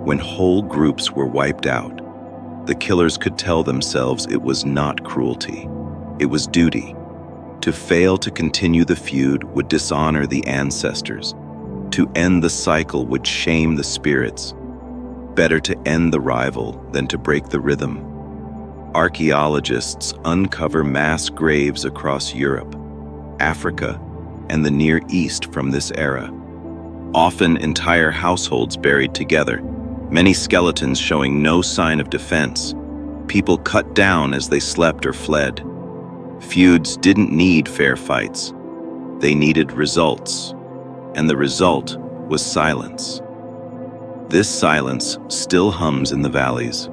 S1: When whole groups were wiped out, the killers could tell themselves it was not cruelty. It was duty. To fail to continue the feud would dishonor the ancestors. To end the cycle would shame the spirits. Better to end the rival than to break the rhythm. Archaeologists uncover mass graves across Europe, Africa, and the Near East from this era. Often entire households buried together, many skeletons showing no sign of defense. People cut down as they slept or fled. Feuds didn't need fair fights. They needed results, and the result was silence. This silence still hums in the valleys.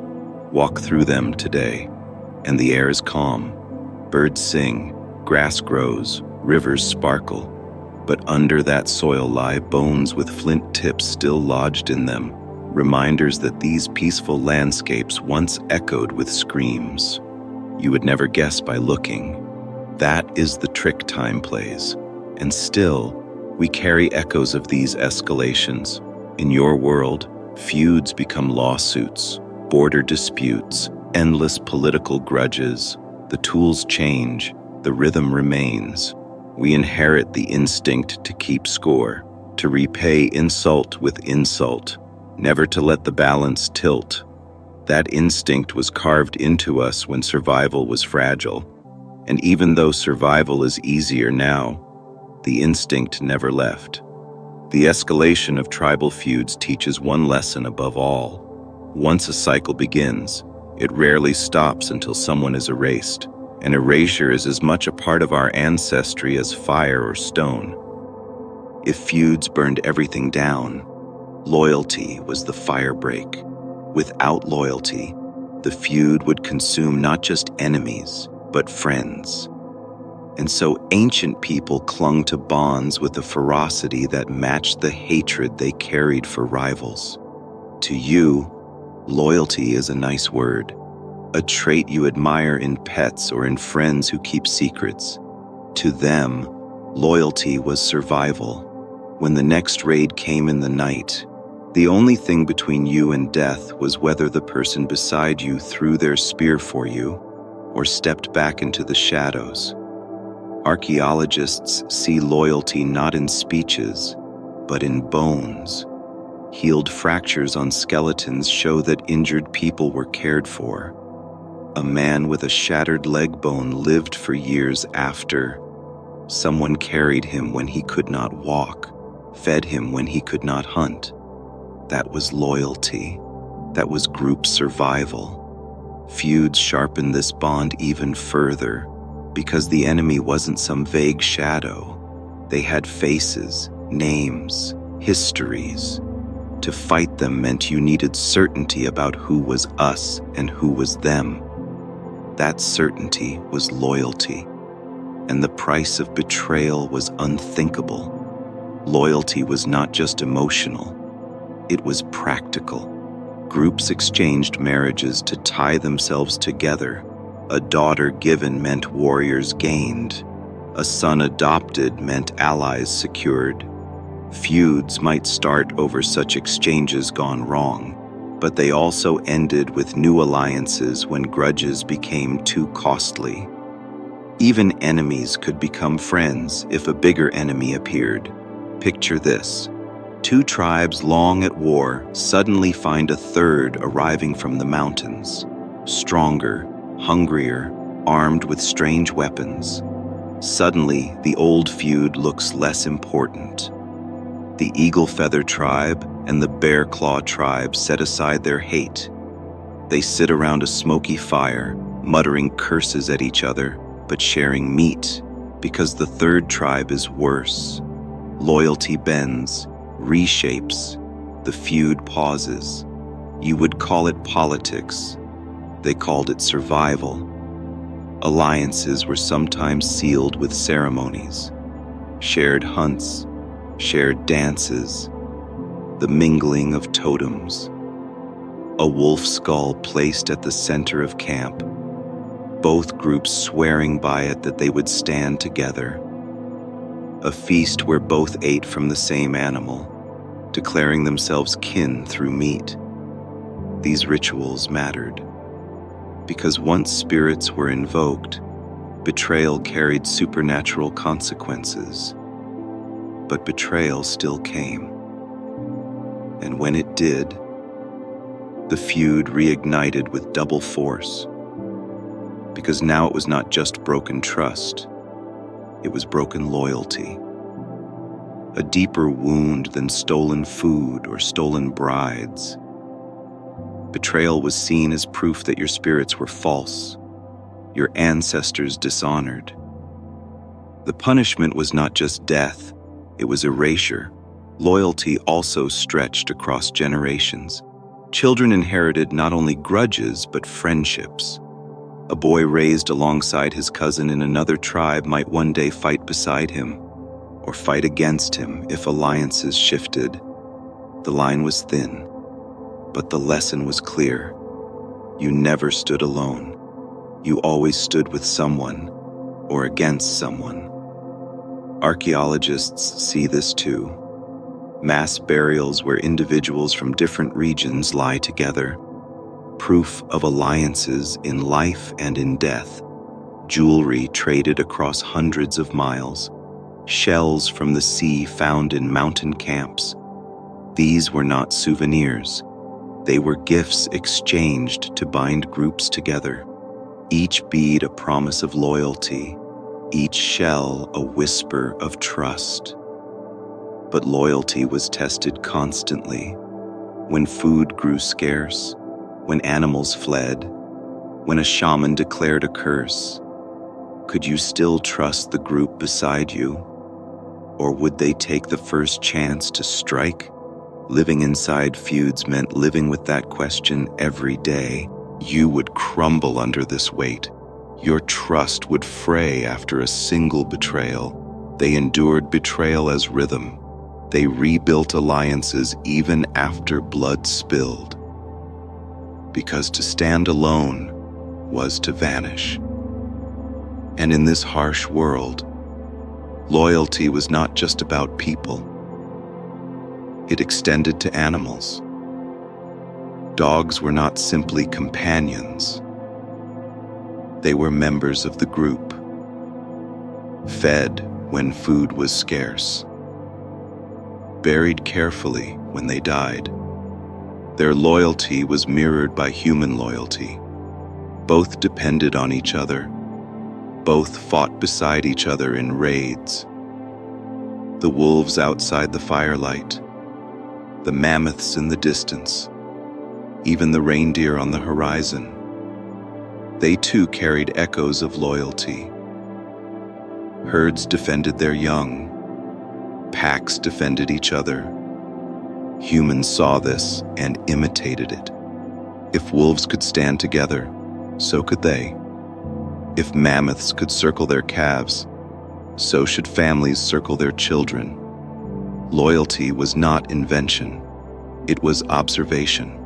S1: Walk through them today, and the air is calm. Birds sing, grass grows, rivers sparkle. But under that soil lie bones with flint tips still lodged in them, reminders that these peaceful landscapes once echoed with screams. You would never guess by looking. That is the trick time plays. And still, we carry echoes of these escalations. In your world, feuds become lawsuits, border disputes, endless political grudges. The tools change, the rhythm remains. We inherit the instinct to keep score, to repay insult with insult, never to let the balance tilt. That instinct was carved into us when survival was fragile. And even though survival is easier now, the instinct never left. The escalation of tribal feuds teaches one lesson above all. Once a cycle begins, it rarely stops until someone is erased. And erasure is as much a part of our ancestry as fire or stone. If feuds burned everything down, loyalty was the fire break. Without loyalty, the feud would consume not just enemies, but friends. And so ancient people clung to bonds with a ferocity that matched the hatred they carried for rivals. To you, loyalty is a nice word, a trait you admire in pets or in friends who keep secrets. To them, loyalty was survival. When the next raid came in the night, the only thing between you and death was whether the person beside you threw their spear for you or stepped back into the shadows. Archaeologists see loyalty not in speeches, but in bones. Healed fractures on skeletons show that injured people were cared for. A man with a shattered leg bone lived for years after. Someone carried him when he could not walk, fed him when he could not hunt. That was loyalty. That was group survival. Feuds sharpened this bond even further, because the enemy wasn't some vague shadow. They had faces, names, histories. To fight them meant you needed certainty about who was us and who was them. That certainty was loyalty, and the price of betrayal was unthinkable. Loyalty was not just emotional, it was practical. Groups exchanged marriages to tie themselves together. A daughter given meant warriors gained. A son adopted meant allies secured. Feuds might start over such exchanges gone wrong, but they also ended with new alliances when grudges became too costly. Even enemies could become friends if a bigger enemy appeared. Picture this. Two tribes long at war suddenly find a third arriving from the mountains, stronger, hungrier, armed with strange weapons. Suddenly, the old feud looks less important. The Eagle Feather tribe and the Bear Claw tribe set aside their hate. They sit around a smoky fire, muttering curses at each other, but sharing meat, because the third tribe is worse. Loyalty bends, reshapes, the feud pauses. You would call it politics. They called it survival. Alliances were sometimes sealed with ceremonies, shared hunts, shared dances, the mingling of totems. A wolf skull placed at the center of camp, both groups swearing by it that they would stand together. A feast where both ate from the same animal, declaring themselves kin through meat. These rituals mattered, because once spirits were invoked, betrayal carried supernatural consequences. But betrayal still came. And when it did, the feud reignited with double force. Because now it was not just broken trust, it was broken loyalty. A deeper wound than stolen food or stolen brides. Betrayal was seen as proof that your spirits were false, your ancestors dishonored. The punishment was not just death, it was erasure. Loyalty also stretched across generations. Children inherited not only grudges, but friendships. A boy raised alongside his cousin in another tribe might one day fight beside him, or fight against him if alliances shifted. The line was thin, but the lesson was clear. You never stood alone. You always stood with someone, or against someone. Archaeologists see this too. Mass burials where individuals from different regions lie together. Proof of alliances in life and in death. Jewelry traded across hundreds of miles. Shells from the sea found in mountain camps. These were not souvenirs. They were gifts exchanged to bind groups together. Each bead a promise of loyalty. Each shell a whisper of trust. But loyalty was tested constantly. When food grew scarce, when animals fled, when a shaman declared a curse, could you still trust the group beside you? Or would they take the first chance to strike? Living inside feuds meant living with that question every day. You would crumble under this weight. Your trust would fray after a single betrayal. They endured betrayal as rhythm. They rebuilt alliances even after blood spilled. Because to stand alone was to vanish. And in this harsh world, loyalty was not just about people. It extended to animals. Dogs were not simply companions. They were members of the group, fed when food was scarce, buried carefully when they died. Their loyalty was mirrored by human loyalty. Both depended on each other. Both fought beside each other in raids. The wolves outside the firelight, the mammoths in the distance, even the reindeer on the horizon. They too carried echoes of loyalty. Herds defended their young. Packs defended each other. Humans saw this and imitated it. If wolves could stand together, so could they. If mammoths could circle their calves, so should families circle their children. Loyalty was not invention. It was observation.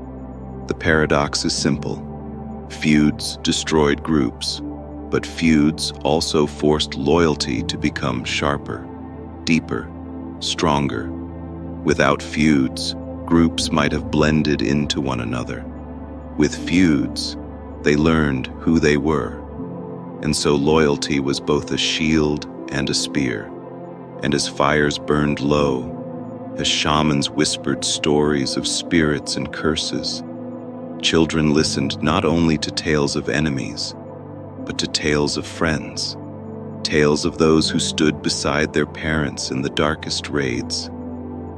S1: The paradox is simple. Feuds destroyed groups, but feuds also forced loyalty to become sharper, deeper, stronger. Without feuds, groups might have blended into one another. With feuds, they learned who they were. And so loyalty was both a shield and a spear. And as fires burned low, as shamans whispered stories of spirits and curses, children listened not only to tales of enemies, but to tales of friends, tales of those who stood beside their parents in the darkest raids,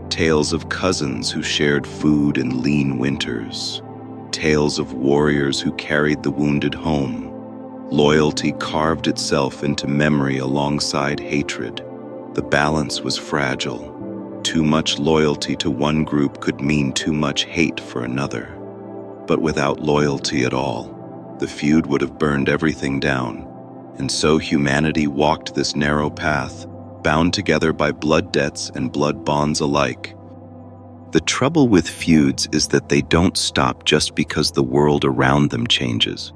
S1: tales of cousins who shared food in lean winters, tales of warriors who carried the wounded home. Loyalty carved itself into memory alongside hatred. The balance was fragile. Too much loyalty to one group could mean too much hate for another. But without loyalty at all, the feud would have burned everything down. And so humanity walked this narrow path, bound together by blood debts and blood bonds alike. The trouble with feuds is that they don't stop just because the world around them changes.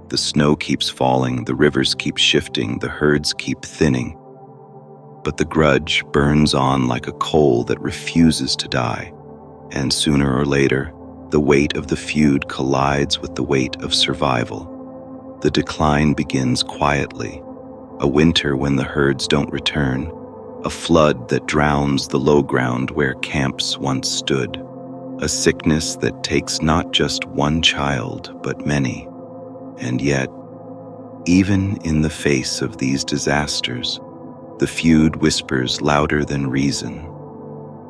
S1: The snow keeps falling, the rivers keep shifting, the herds keep thinning. But the grudge burns on like a coal that refuses to die. And sooner or later, the weight of the feud collides with the weight of survival. The decline begins quietly. A winter when the herds don't return. A flood that drowns the low ground where camps once stood. A sickness that takes not just one child, but many. And yet, even in the face of these disasters, the feud whispers louder than reason.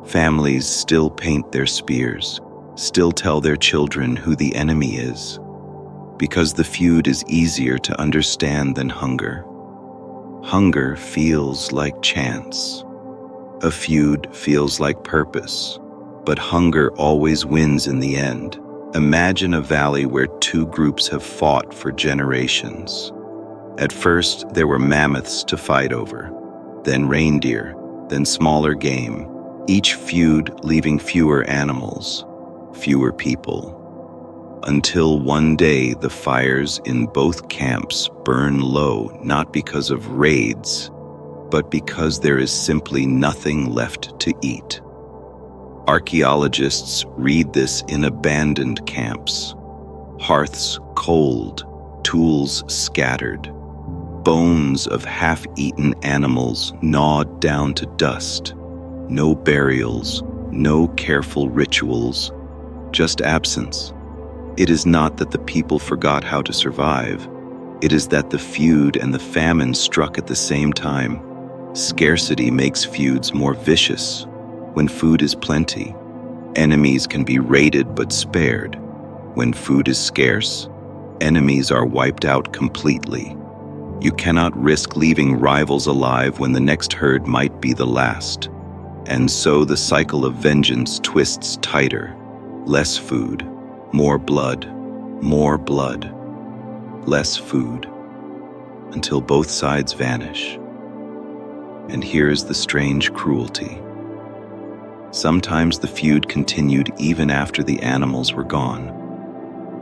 S1: Families still paint their spears, still tell their children who the enemy is, because the feud is easier to understand than hunger. Hunger feels like chance. A feud feels like purpose, but hunger always wins in the end. Imagine a valley where two groups have fought for generations. At first, there were mammoths to fight over, then reindeer, then smaller game, each feud leaving fewer animals, fewer people. Until one day the fires in both camps burn low, not because of raids, but because there is simply nothing left to eat. Archaeologists read this in abandoned camps. Hearths cold, tools scattered, bones of half-eaten animals gnawed down to dust. No burials, no careful rituals, just absence. It is not that the people forgot how to survive. It is that the feud and the famine struck at the same time. Scarcity makes feuds more vicious. When food is plenty, enemies can be raided but spared. When food is scarce, enemies are wiped out completely. You cannot risk leaving rivals alive when the next herd might be the last. And so the cycle of vengeance twists tighter. Less food, more blood, less food, until both sides vanish. And here's the strange cruelty. Sometimes the feud continued even after the animals were gone.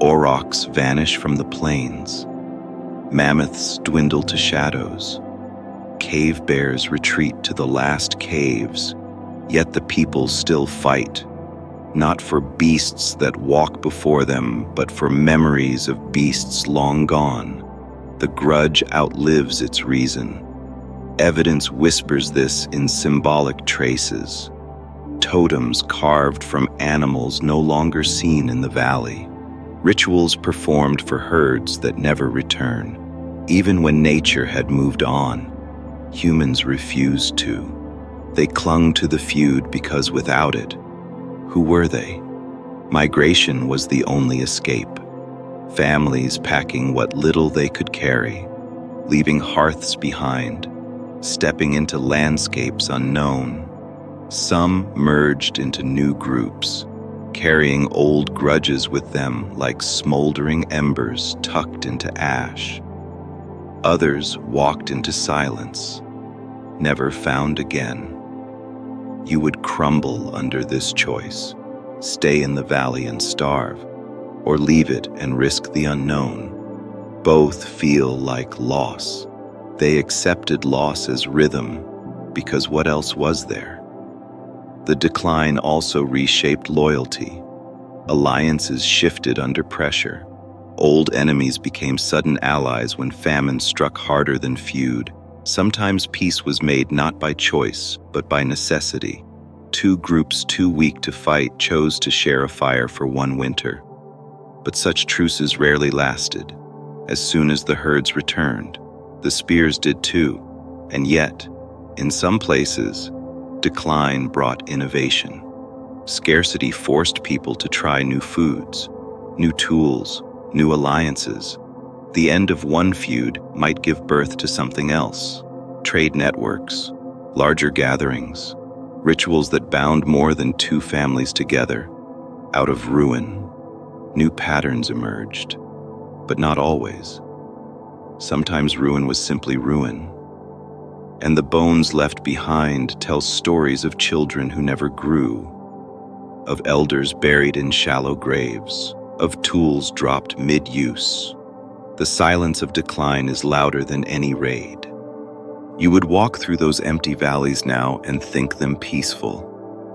S1: Aurochs vanish from the plains. Mammoths dwindle to shadows. Cave bears retreat to the last caves, yet the people still fight, not for beasts that walk before them, but for memories of beasts long gone. The grudge outlives its reason. Evidence whispers this in symbolic traces. Totems carved from animals no longer seen in the valley. Rituals performed for herds that never return. Even when nature had moved on, humans refused to. They clung to the feud because without it, who were they? Migration was the only escape. Families packing what little they could carry, leaving hearths behind, stepping into landscapes unknown. Some merged into new groups, carrying old grudges with them like smoldering embers tucked into ash. Others walked into silence, never found again. You would crumble under this choice, stay in the valley and starve, or leave it and risk the unknown. Both feel like loss. They accepted loss as rhythm, because what else was there? The decline also reshaped loyalty. Alliances shifted under pressure. Old enemies became sudden allies when famine struck harder than feud. Sometimes peace was made not by choice, but by necessity. Two groups too weak to fight chose to share a fire for one winter. But such truces rarely lasted. As soon as the herds returned, the spears did too. And yet, in some places, decline brought innovation. Scarcity forced people to try new foods, new tools, new alliances. The end of one feud might give birth to something else. Trade networks, larger gatherings, rituals that bound more than two families together. Out of ruin, new patterns emerged, but not always. Sometimes ruin was simply ruin. And the bones left behind tell stories of children who never grew, of elders buried in shallow graves, of tools dropped mid-use. The silence of decline is louder than any raid. You would walk through those empty valleys now and think them peaceful.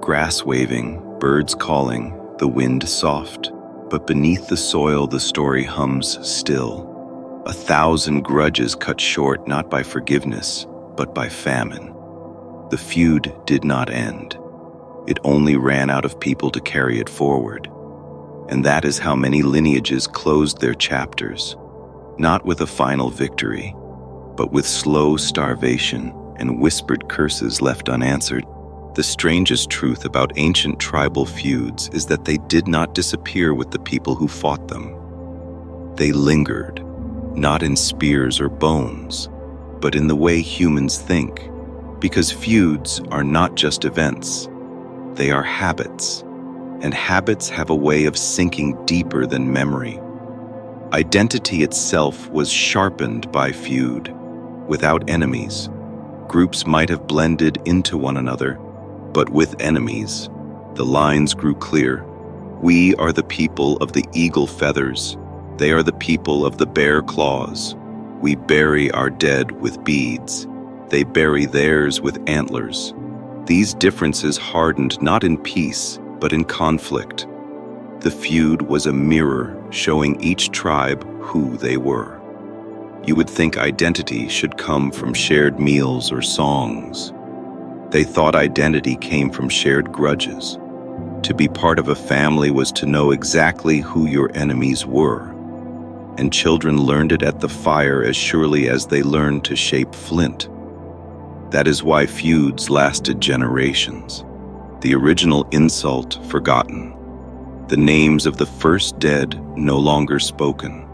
S1: Grass waving, birds calling, the wind soft. But beneath the soil the story hums still. 1,000 grudges cut short not by forgiveness, but by famine. The feud did not end. It only ran out of people to carry it forward. And that is how many lineages closed their chapters. Not with a final victory, but with slow starvation and whispered curses left unanswered. The strangest truth about ancient tribal feuds is that they did not disappear with the people who fought them. They lingered, not in spears or bones, but in the way humans think, because feuds are not just events, they are habits, and habits have a way of sinking deeper than memory. Identity itself was sharpened by feud. Without enemies, groups might have blended into one another, but with enemies, the lines grew clear. We are the people of the eagle feathers. They are the people of the bear claws. We bury our dead with beads. They bury theirs with antlers. These differences hardened not in peace, but in conflict. The feud was a mirror showing each tribe who they were. You would think identity should come from shared meals or songs. They thought identity came from shared grudges. To be part of a family was to know exactly who your enemies were. And children learned it at the fire as surely as they learned to shape flint. That is why feuds lasted generations. The original insult forgotten. The names of the first dead no longer spoken,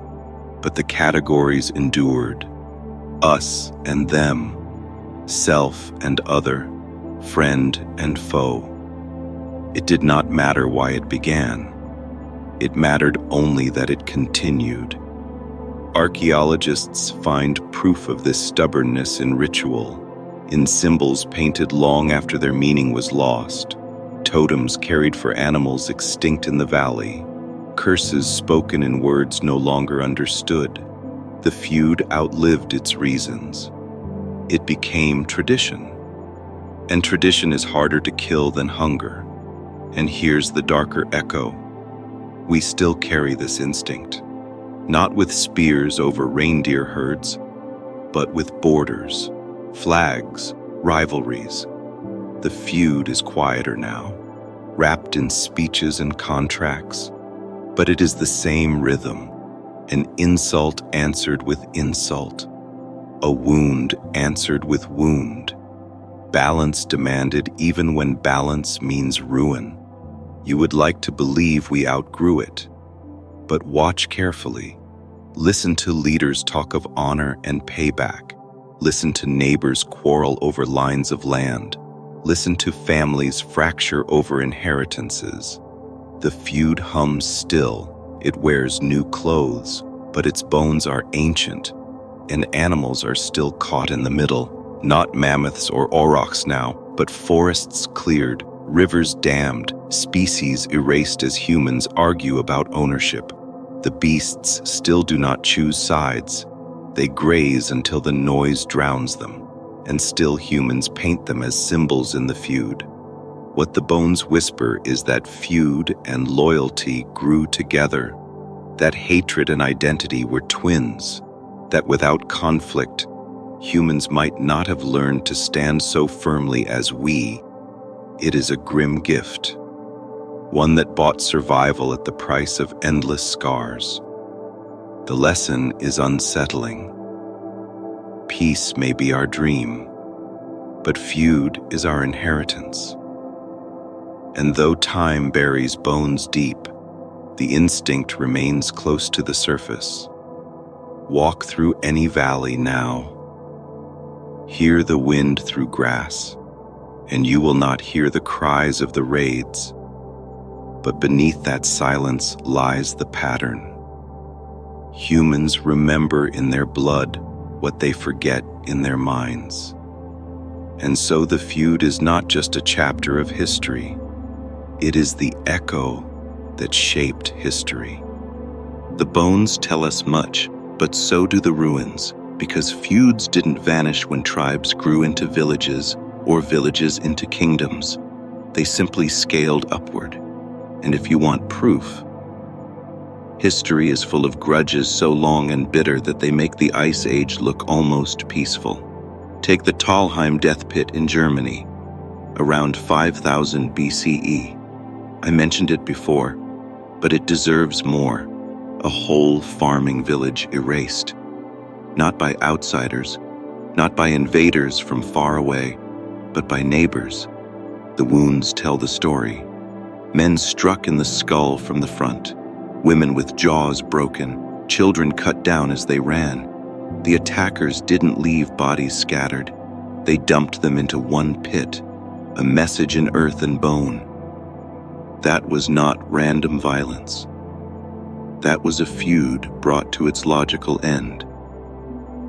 S1: but the categories endured. Us and them, self and other, friend and foe. It did not matter why it began. It mattered only that it continued. Archaeologists find proof of this stubbornness in ritual, in symbols painted long after their meaning was lost, totems carried for animals extinct in the valley, curses spoken in words no longer understood. The feud outlived its reasons. It became tradition. And tradition is harder to kill than hunger. And here's the darker echo. We still carry this instinct, not with spears over reindeer herds, but with borders, flags, rivalries. The feud is quieter now, wrapped in speeches and contracts, but it is the same rhythm, an insult answered with insult, a wound answered with wound, balance demanded even when balance means ruin. You would like to believe we outgrew it, but watch carefully. Listen to leaders talk of honor and payback. Listen to neighbors quarrel over lines of land. Listen to families fracture over inheritances. The feud hums still. It wears new clothes, but its bones are ancient, and animals are still caught in the middle. Not mammoths or aurochs now, but forests cleared, rivers dammed, species erased as humans argue about ownership. The beasts still do not choose sides. They graze until the noise drowns them, and still humans paint them as symbols in the feud. What the bones whisper is that feud and loyalty grew together, that hatred and identity were twins, that without conflict, humans might not have learned to stand so firmly as we. It is a grim gift, one that bought survival at the price of endless scars. The lesson is unsettling. Peace may be our dream, but feud is our inheritance. And though time buries bones deep, the instinct remains close to the surface. Walk through any valley now. Hear the wind through grass, and you will not hear the cries of the raids. But beneath that silence lies the pattern. Humans remember in their blood what they forget in their minds. And so the feud is not just a chapter of history. It is the echo that shaped history. The bones tell us much, but so do the ruins, because feuds didn't vanish when tribes grew into villages or villages into kingdoms. They simply scaled upward. And if you want proof, history is full of grudges so long and bitter that they make the Ice Age look almost peaceful. Take the Talheim death pit in Germany, around 5000 BCE. I mentioned it before, but it deserves more. A whole farming village erased. Not by outsiders, not by invaders from far away, but by neighbors. The wounds tell the story. Men struck in the skull from the front, women with jaws broken, children cut down as they ran. The attackers didn't leave bodies scattered. They dumped them into one pit, a message in earth and bone. That was not random violence. That was a feud brought to its logical end.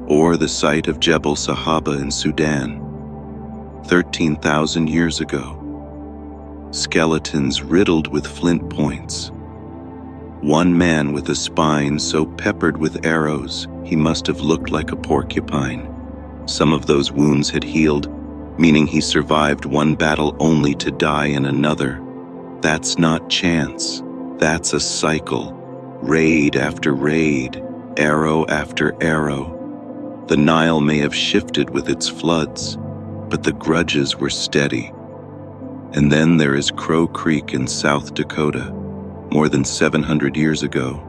S1: Or the site of Jebel Sahaba in Sudan, 13,000 years ago. Skeletons riddled with flint points. One man with a spine so peppered with arrows, he must have looked like a porcupine. Some of those wounds had healed, meaning he survived one battle only to die in another. That's not chance. That's a cycle. Raid after raid, arrow after arrow. The Nile may have shifted with its floods, but the grudges were steady. And then there is Crow Creek in South Dakota. More than 700 years ago,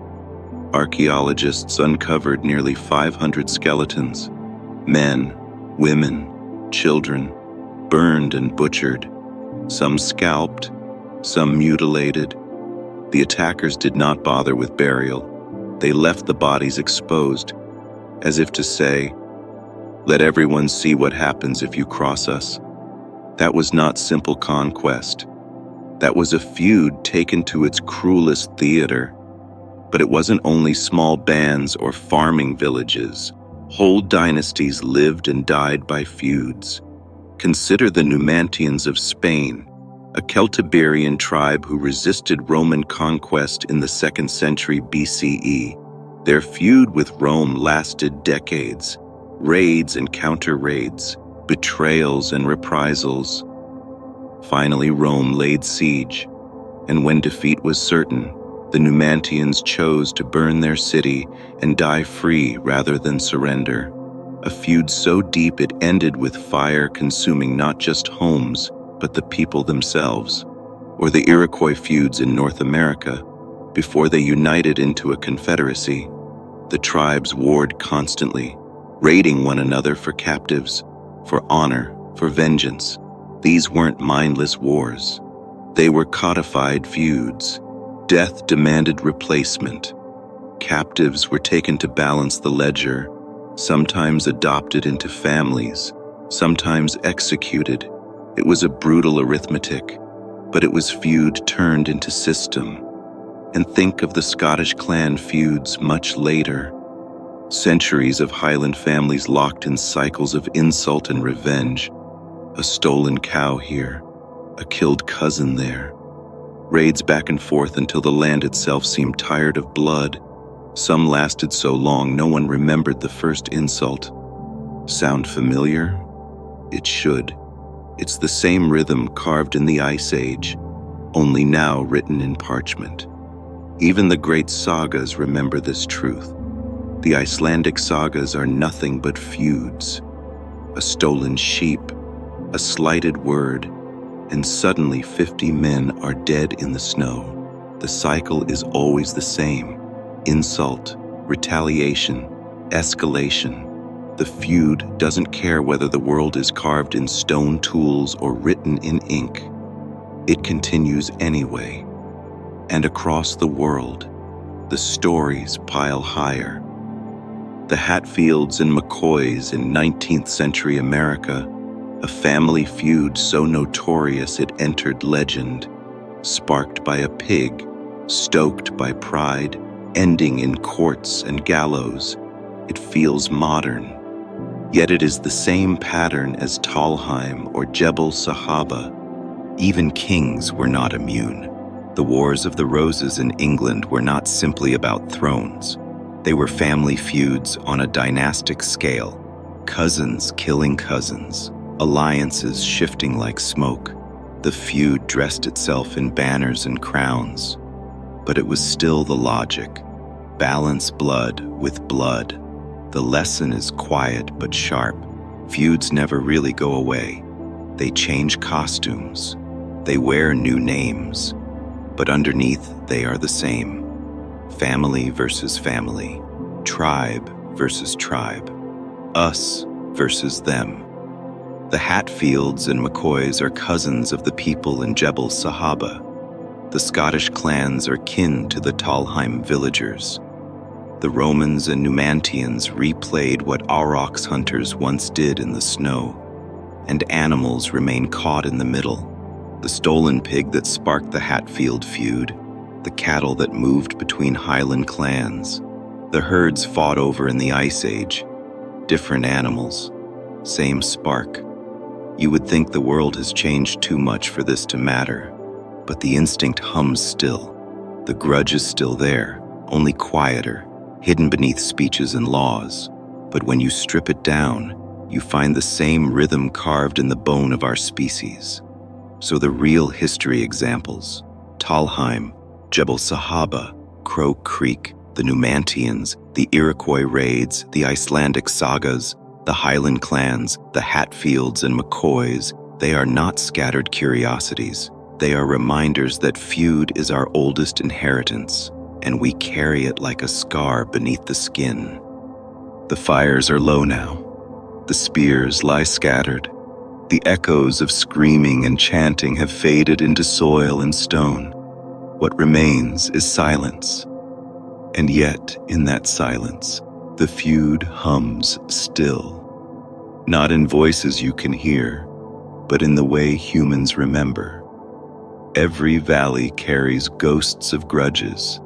S1: archaeologists uncovered nearly 500 skeletons. Men, women, children, burned and butchered. Some scalped, some mutilated. The attackers did not bother with burial. They left the bodies exposed, as if to say, "Let everyone see what happens if you cross us." That was not simple conquest. That was a feud taken to its cruelest theater. But it wasn't only small bands or farming villages. Whole dynasties lived and died by feuds. Consider the Numantians of Spain, a Celtiberian tribe who resisted Roman conquest in the 2nd century BCE. Their feud with Rome lasted decades. Raids and counter-raids, betrayals and reprisals. Finally, Rome laid siege, and when defeat was certain, the Numantians chose to burn their city and die free rather than surrender. A feud so deep it ended with fire consuming not just homes, but the people themselves. Or the Iroquois feuds in North America, before they united into a confederacy. The tribes warred constantly, raiding one another for captives, for honor, for vengeance. These weren't mindless wars. They were codified feuds. Death demanded replacement. Captives were taken to balance the ledger, sometimes adopted into families, sometimes executed. It was a brutal arithmetic, but it was feud turned into system. And think of the Scottish clan feuds much later. Centuries of Highland families locked in cycles of insult and revenge. A stolen cow here, a killed cousin there. Raids back and forth until the land itself seemed tired of blood. Some lasted so long no one remembered the first insult. Sound familiar? It should. It's the same rhythm carved in the Ice Age, only now written in parchment. Even the great sagas remember this truth. The Icelandic sagas are nothing but feuds. A stolen sheep, a slighted word, and suddenly 50 men are dead in the snow. The cycle is always the same. Insult, retaliation, escalation. The feud doesn't care whether the world is carved in stone tools or written in ink. It continues anyway. And across the world, the stories pile higher. The Hatfields and McCoys in 19th century America, a family feud so notorious it entered legend, sparked by a pig, stoked by pride, ending in courts and gallows. It feels modern. Yet it is the same pattern as Talheim or Jebel Sahaba. Even kings were not immune. The Wars of the Roses in England were not simply about thrones. They were family feuds on a dynastic scale. Cousins killing cousins. Alliances shifting like smoke. The feud dressed itself in banners and crowns. But it was still the logic. Balance blood with blood. The lesson is quiet but sharp. Feuds never really go away. They change costumes. They wear new names. But underneath, they are the same. Family versus family. Tribe versus tribe. Us versus them. The Hatfields and McCoys are cousins of the people in Jebel Sahaba. The Scottish clans are kin to the Talheim villagers. The Romans and Numantians replayed what aurochs hunters once did in the snow. And animals remain caught in the middle. The stolen pig that sparked the Hatfield feud, the cattle that moved between Highland clans, the herds fought over in the Ice Age, different animals, same spark. You would think the world has changed too much for this to matter, but the instinct hums still. The grudge is still there, only quieter, hidden beneath speeches and laws. But when you strip it down, you find the same rhythm carved in the bone of our species. So the real history examples, Talheim, Jebel Sahaba, Crow Creek, the Numantians, the Iroquois raids, the Icelandic sagas, the Highland clans, the Hatfields and McCoys, they are not scattered curiosities. They are reminders that feud is our oldest inheritance, and we carry it like a scar beneath the skin. The fires are low now. The spears lie scattered. The echoes of screaming and chanting have faded into soil and stone. What remains is silence. And yet, in that silence, the feud hums still. Not in voices you can hear, but in the way humans remember. Every valley carries ghosts of grudges.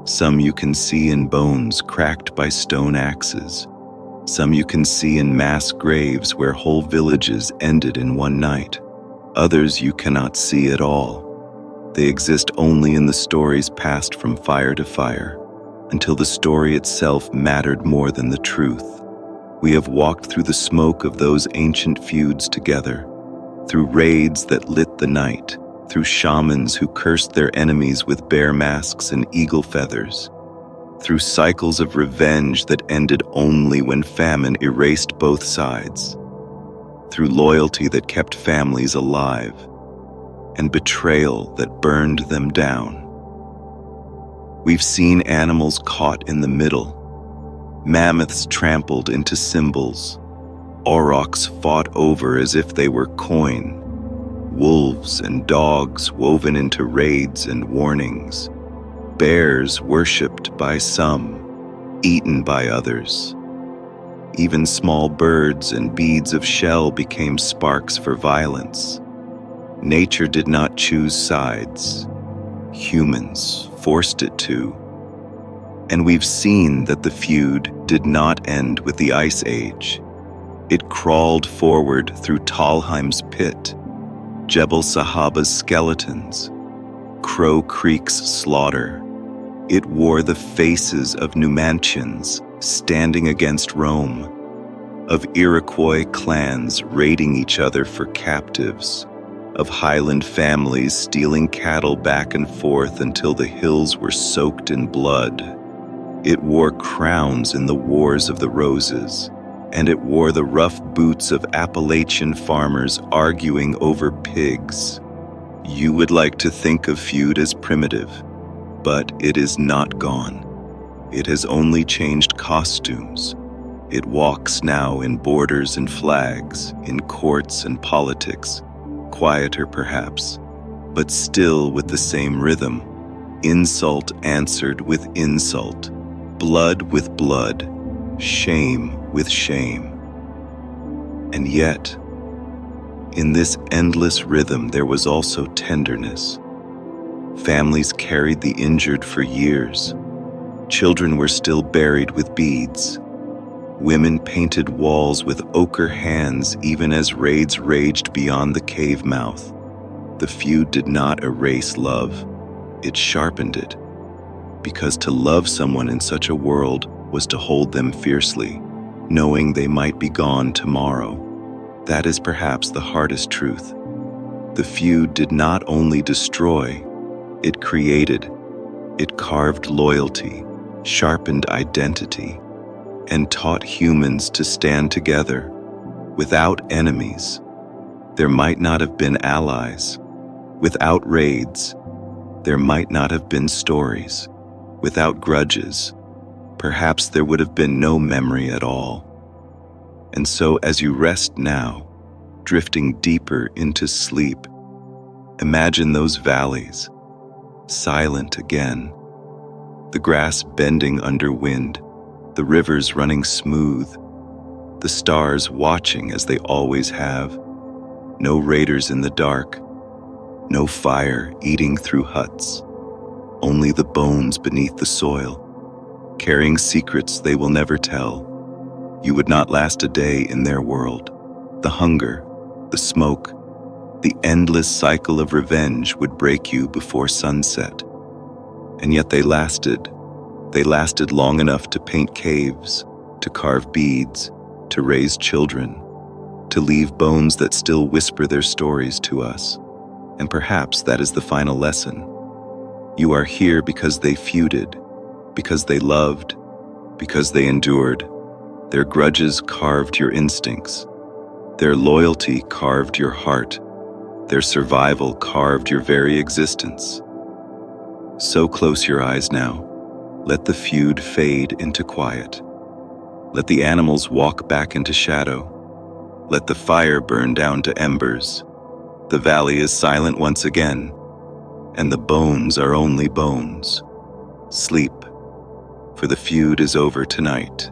S1: Some you can see in bones cracked by stone axes. Some you can see in mass graves where whole villages ended in one night. Others you cannot see at all. They exist only in the stories passed from fire to fire, until the story itself mattered more than the truth. We have walked through the smoke of those ancient feuds together, through raids that lit the night, through shamans who cursed their enemies with bear masks and eagle feathers, through cycles of revenge that ended only when famine erased both sides, through loyalty that kept families alive, and betrayal that burned them down. We've seen animals caught in the middle, mammoths trampled into symbols, aurochs fought over as if they were coin, wolves and dogs woven into raids and warnings, bears worshipped by some, eaten by others. Even small birds and beads of shell became sparks for violence. Nature did not choose sides. Humans forced it to. And we've seen that the feud did not end with the Ice Age. It crawled forward through Talheim's pit, Jebel Sahaba's skeletons, Crow Creek's slaughter. It wore the faces of Numantians standing against Rome, of Iroquois clans raiding each other for captives, of Highland families stealing cattle back and forth until the hills were soaked in blood. It wore crowns in the Wars of the Roses, and it wore the rough boots of Appalachian farmers arguing over pigs. You would like to think of feud as primitive, but it is not gone. It has only changed costumes. It walks now in borders and flags, in courts and politics, quieter perhaps, but still with the same rhythm. Insult answered with insult, blood with blood, shame with shame. And yet, in this endless rhythm there was also tenderness. Families carried the injured for years. Children were still buried with beads. Women painted walls with ochre hands even as raids raged beyond the cave mouth. The feud did not erase love, it sharpened it. Because to love someone in such a world was to hold them fiercely, knowing they might be gone tomorrow. That is perhaps the hardest truth. The feud did not only destroy, it created. It carved loyalty, sharpened identity, and taught humans to stand together. Without enemies, there might not have been allies. Without raids, there might not have been stories. Without grudges, perhaps there would have been no memory at all. And so as you rest now, drifting deeper into sleep, imagine those valleys, silent again, the grass bending under wind, the rivers running smooth, the stars watching as they always have, no raiders in the dark, no fire eating through huts, only the bones beneath the soil, carrying secrets they will never tell. You would not last a day in their world. The hunger, the smoke, the endless cycle of revenge would break you before sunset. And yet they lasted. They lasted long enough to paint caves, to carve beads, to raise children, to leave bones that still whisper their stories to us. And perhaps that is the final lesson. You are here because they feuded, because they loved, because they endured. Their grudges carved your instincts. Their loyalty carved your heart. Their survival carved your very existence. So close your eyes now. Let the feud fade into quiet. Let the animals walk back into shadow. Let the fire burn down to embers. The valley is silent once again, and the bones are only bones. Sleep, for the feud is over tonight.